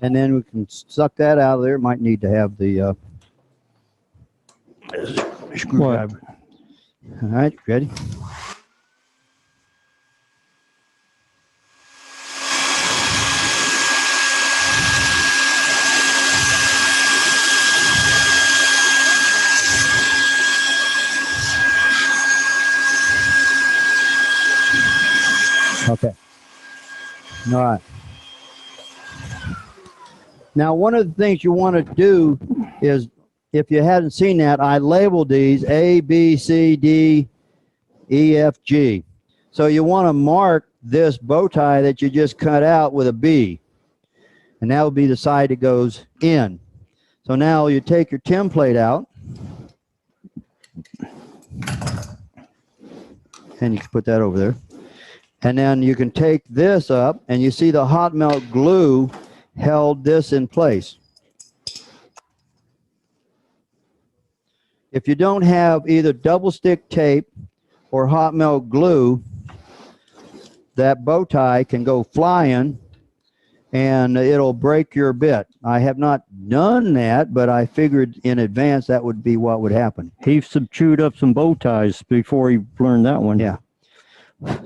And then we can suck that out of there. Might need to have the screwdriver. All right, ready? Okay. All right. Now, one of the things you want to do is, if you hadn't seen that, I labeled these A, B, C, D, E, F, G. So you want to mark this bow tie that you just cut out with a B. And that will be the side that goes in. So now you take your template out. And you can put that over there. And then you can take this up, and you see the hot melt glue held this in place. If you don't have either double stick tape or hot melt glue, that bow tie can go flying and it'll break your bit. I have not done that, but I figured in advance that would be what would happen. He chewed up some bow ties before he learned that one. Yeah.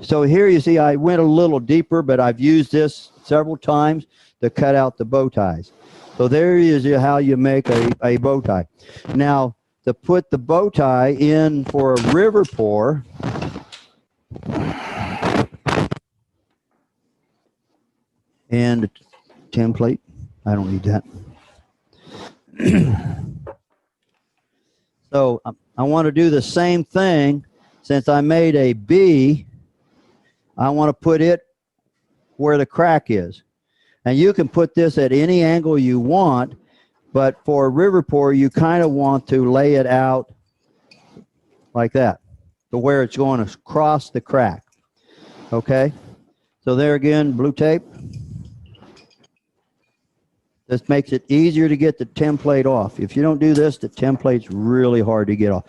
So here you see I went a little deeper, but I've used this several times to cut out the bow ties. So there is how you make a bow tie. Now, to put the bow tie in for a river pour, and a template. I don't need that. So I want to do the same thing. Since I made a B, I want to put it where the crack is. And you can put this at any angle you want, but for a river pour, you kind of want to lay it out like that, to where it's going to cross the crack. Okay? So there again, blue tape. This makes it easier to get the template off. If you don't do this, the template's really hard to get off.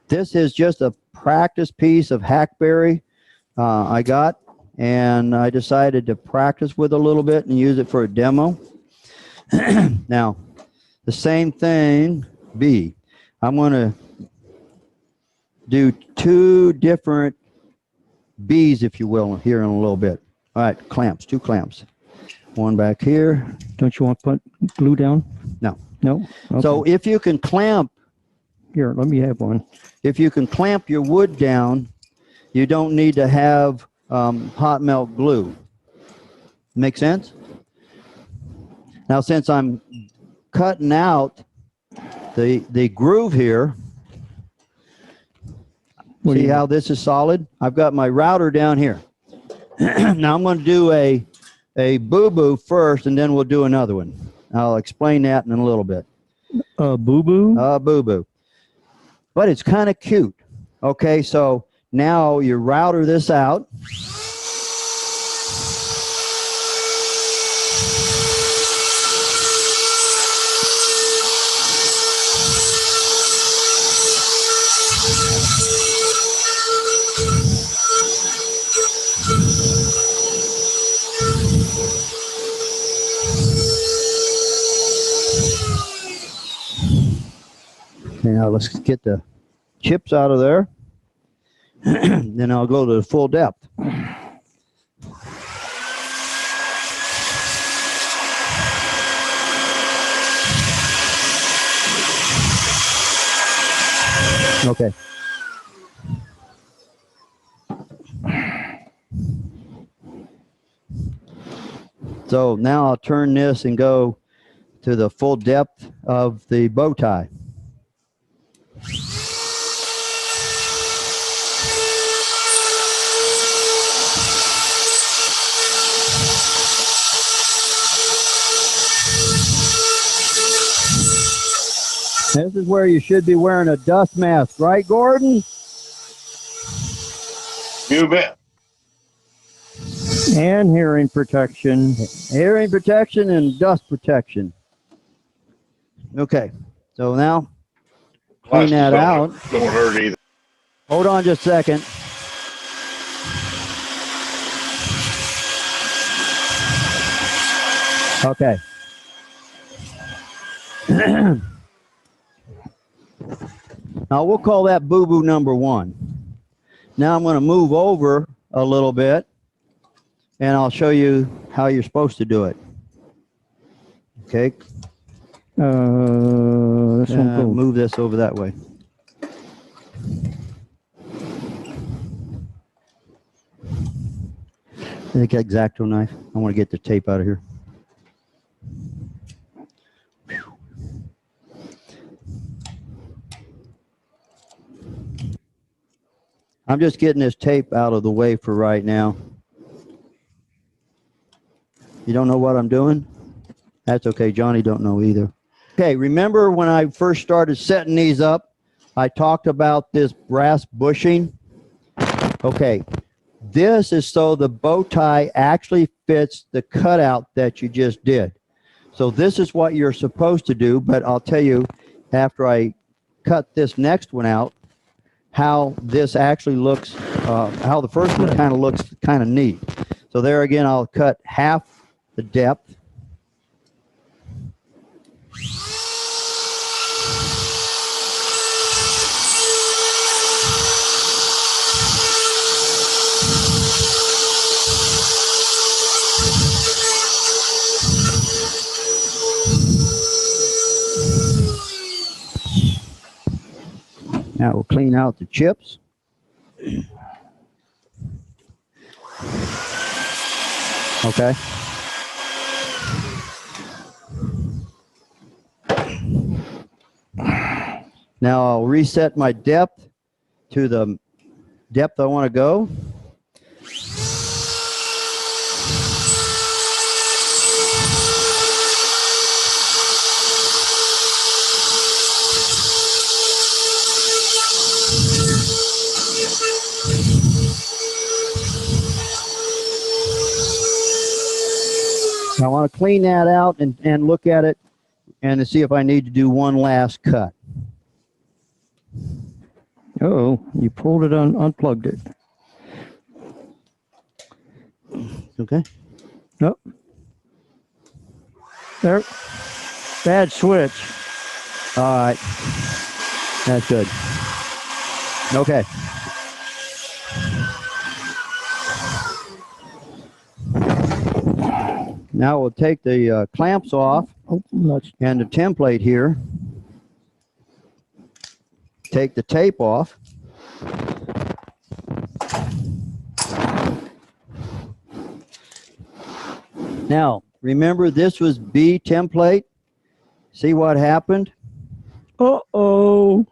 This is just a practice piece of hackberry I got, and I decided to practice with a little bit and use it for a demo. Now, the same thing, B. I'm going to do two different B's, if you will, here in a little bit. All right, clamps, two clamps. One back here. Don't you want to put glue down? No. No? Okay. So if you can clamp, Here, let me have one. if you can clamp your wood down, you don't need to have hot melt glue. Make sense? Now, since I'm cutting out the groove here, see how this is solid? I've got my router down here. Now I'm going to do a boo-boo first, and then we'll do another one. I'll explain that in a little bit. Boo-boo? Boo-boo. But it's kind of cute. Okay, so now you router this out. Now let's get the chips out of there. Then I'll go to the full depth. Okay. So now I'll turn this and go to the full depth of the bow tie. This is where you should be wearing a dust mask, right, Gordon? You bet. And hearing protection. Hearing protection and dust protection. Okay, so now clean that out. Don't hurt either. Hold on just a second. Okay. Now we'll call that boo-boo number one. Now I'm going to move over a little bit, and I'll show you how you're supposed to do it. Okay. This won't go. Move this over that way. Take an X-Acto knife. I want to get the tape out of here. I'm just getting this tape out of the way for right now. You don't know what I'm doing? That's okay. Johnny don't know either. Okay, remember when I first started setting these up, I talked about this brass bushing? Okay, this is so the bow tie actually fits the cutout that you just did. So this is what you're supposed to do, but I'll tell you after I cut this next one out, how this actually looks, how the first one kind of looks kind of neat. So there again, I'll cut half the depth. Now we'll clean out the chips. Okay. Now I'll reset my depth to the depth I want to go. I want to clean that out and look at it and to see if I need to do one last cut. Oh, you pulled it on, unplugged it. Okay. Nope. There. Bad switch. All right. That's good. Okay. Now we'll take the clamps off and the template here. Take the tape off. Now, remember this was B template. See what happened? Uh-oh.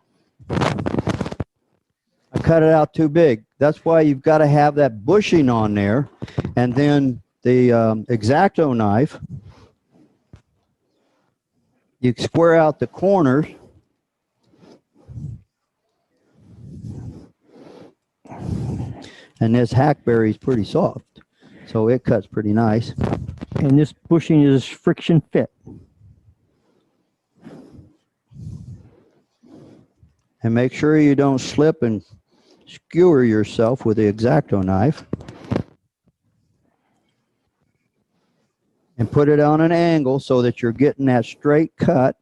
I cut it out too big. That's why you've got to have that bushing on there. And then the X-Acto knife, you square out the corners. And this hackberry is pretty soft, so it cuts pretty nice. And this bushing is friction fit. And make sure you don't slip and skewer yourself with the X-Acto knife. And put it on an angle so that you're getting that straight cut.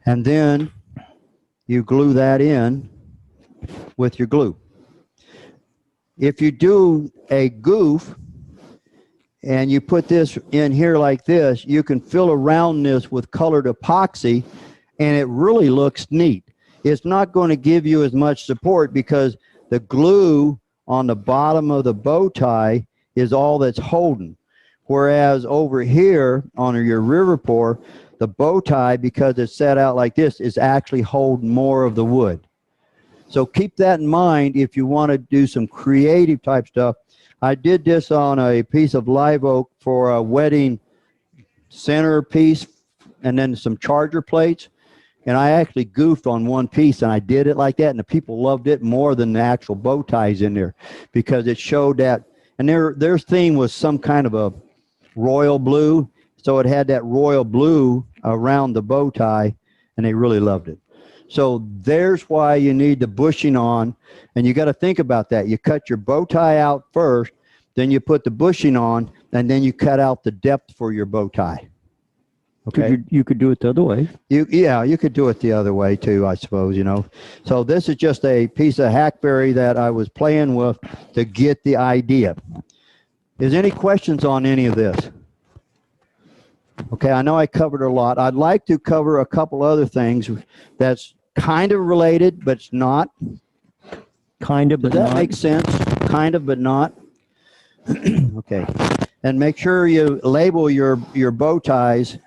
And then you glue that in with your glue. If you do a goof and you put this in here like this, you can fill around this with colored epoxy and it really looks neat. It's not going to give you as much support because the glue on the bottom of the bow tie is all that's holding. Whereas over here on your river pour, the bow tie, because it's set out like this, is actually holding more of the wood. So keep that in mind if you want to do some creative type stuff. I did this on a piece of live oak for a wedding centerpiece and then some charger plates. And I actually goofed on one piece and I did it like that. And the people loved it more than the actual bow ties in there because it showed that. And their theme was some kind of a royal blue. So it had that royal blue around the bow tie and they really loved it. So there's why you need the bushing on, and you got to think about that. You cut your bow tie out first, then you put the bushing on, and then you cut out the depth for your bow tie. Okay. You could do it the other way. Yeah, you could do it the other way too, I suppose, you know. So this is just a piece of hackberry that I was playing with to get the idea. Is any questions on any of this? Okay, I know I covered a lot. I'd like to cover a couple other things that's kind of related, but it's not. Kind of, but Does that not. make sense? Kind of, but not. Okay. And make sure you label your bow ties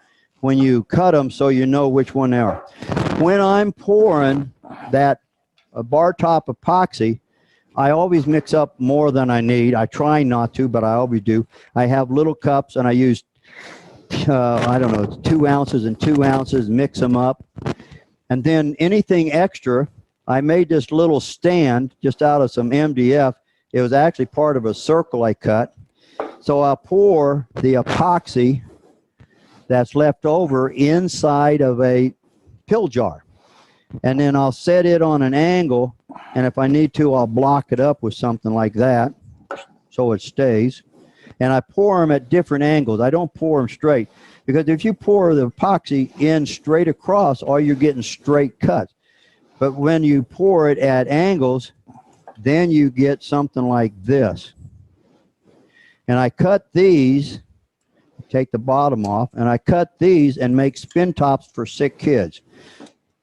when you cut them so you know which one they are. When I'm pouring that bar top epoxy, I always mix up more than I need. I try not to, but I always do. I have little cups and I use, I don't know, 2 ounces and 2 ounces, mix them up. And then anything extra, I made this little stand just out of some MDF. It was actually part of a circle I cut. So I'll pour the epoxy that's left over inside of a pill jar. And then I'll set it on an angle. And if I need to, I'll block it up with something like that so it stays. And I pour them at different angles. I don't pour them straight. Because if you pour the epoxy in straight across, all you're getting straight cuts. But when you pour it at angles, then you get something like this. And I cut these take the bottom off, and I cut these and make spin tops for sick kids.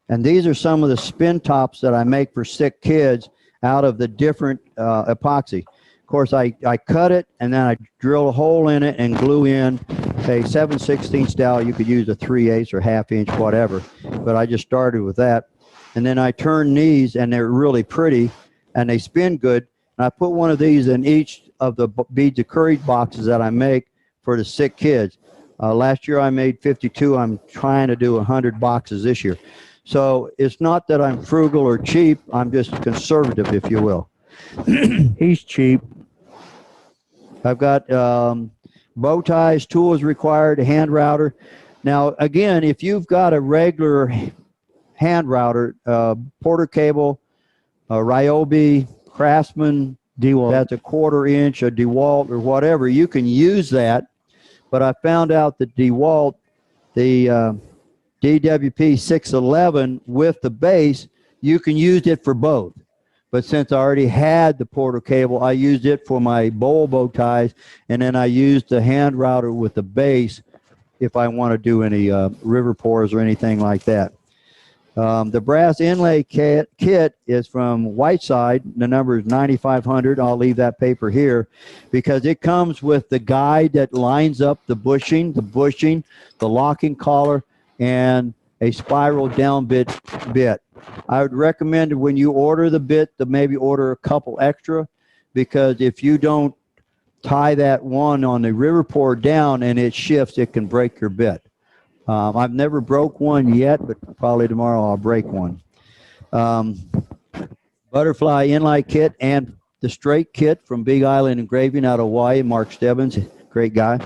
And these are some of the spin tops that I make for sick kids out of the different epoxy. Of course, I cut it, and then I drill a hole in it and glue in a 7/16 dowel. You could use a 3/8 or 1/2 inch, whatever. But I just started with that. And then I turn these, and they're really pretty, and they spin good. And I put one of these in each of the beads of courage boxes that I make for the sick kids. Last year I made 52. I'm trying to do 100 boxes this year. So it's not that I'm frugal or cheap. I'm just conservative, if you will. He's cheap. I've got bow ties, tools required, a hand router. Now, again, if you've got a regular hand router, Porter cable, Ryobi, Craftsman, Dewalt, that's a 1/4 inch, a Dewalt or whatever, you can use that. But I found out that Dewalt, the DWP 611 with the base, you can use it for both. But since I already had the Porter cable, I used it for my bow ties, and then I used the hand router with the base if I want to do any river pours or anything like that. The brass inlay kit is from Whiteside. The number is 9500. I'll leave that paper here because it comes with the guide that lines up the bushing, the locking collar, and a spiral down bit. I would recommend when you order the bit to maybe order a couple extra, because if you don't tie that one on the river pour down and it shifts, it can break your bit. I've never broke one yet, but probably tomorrow I'll break one. Butterfly Inlay Kit and the straight kit from Big Island Engraving out of Hawaii, Mark Stebbins, great guy.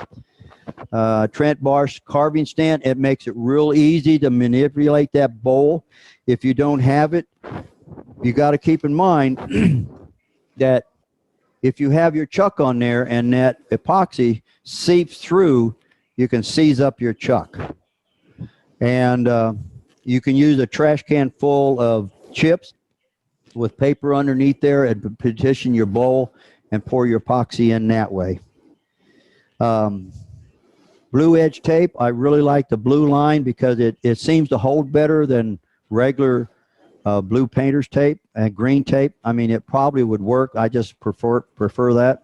Trent Barsh carving stand. It makes it real easy to manipulate that bowl. If you don't have it, you got to keep in mind that if you have your chuck on there and that epoxy seeps through, you can seize up your chuck. And you can use a trash can full of chips with paper underneath there and petition your bowl and pour your epoxy in that way. Blue edge tape, I really like the blue line because it seems to hold better than regular blue painter's tape and green tape. I mean, it probably would work. I just prefer that.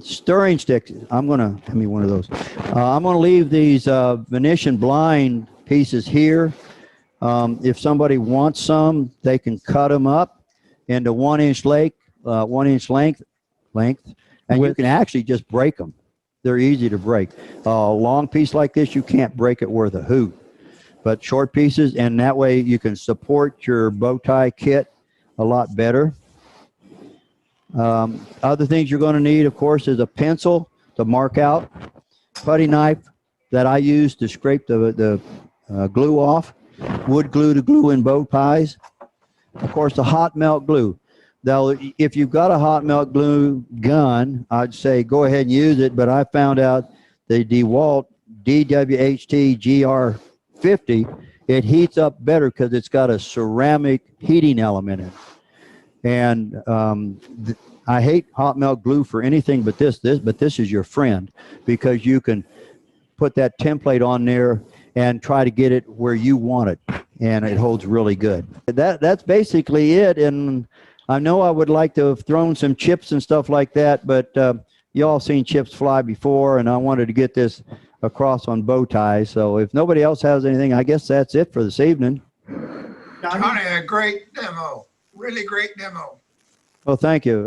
Stirring sticks, I'm gonna, give me one of those. I'm gonna leave these Venetian blind pieces here. If somebody wants some, they can cut them up into 1 inch length, and you can actually just break them. They're easy to break. A long piece like this, you can't break it worth a hoot. But short pieces, and that way you can support your bow tie kit a lot better. Other things you're going to need, of course, is a pencil to mark out, putty knife that I use to scrape the glue off, wood glue to glue in bow ties, of course, the hot melt glue. Now, if you've got a hot melt glue gun, I'd say go ahead and use it, but I found out the DeWalt DWHT GR50, it heats up better because it's got a ceramic heating element in it. And I hate hot melt glue for anything but this is your friend, because you can put that template on there and try to get it where you want it, and it holds really good. That's basically it. And I know I would like to have thrown some chips and stuff like that, but you all seen chips fly before, and I wanted to get this across on bow ties. So if nobody else has anything, I guess that's it for this evening. Johnny, a great demo. Really great demo. Well, thank you.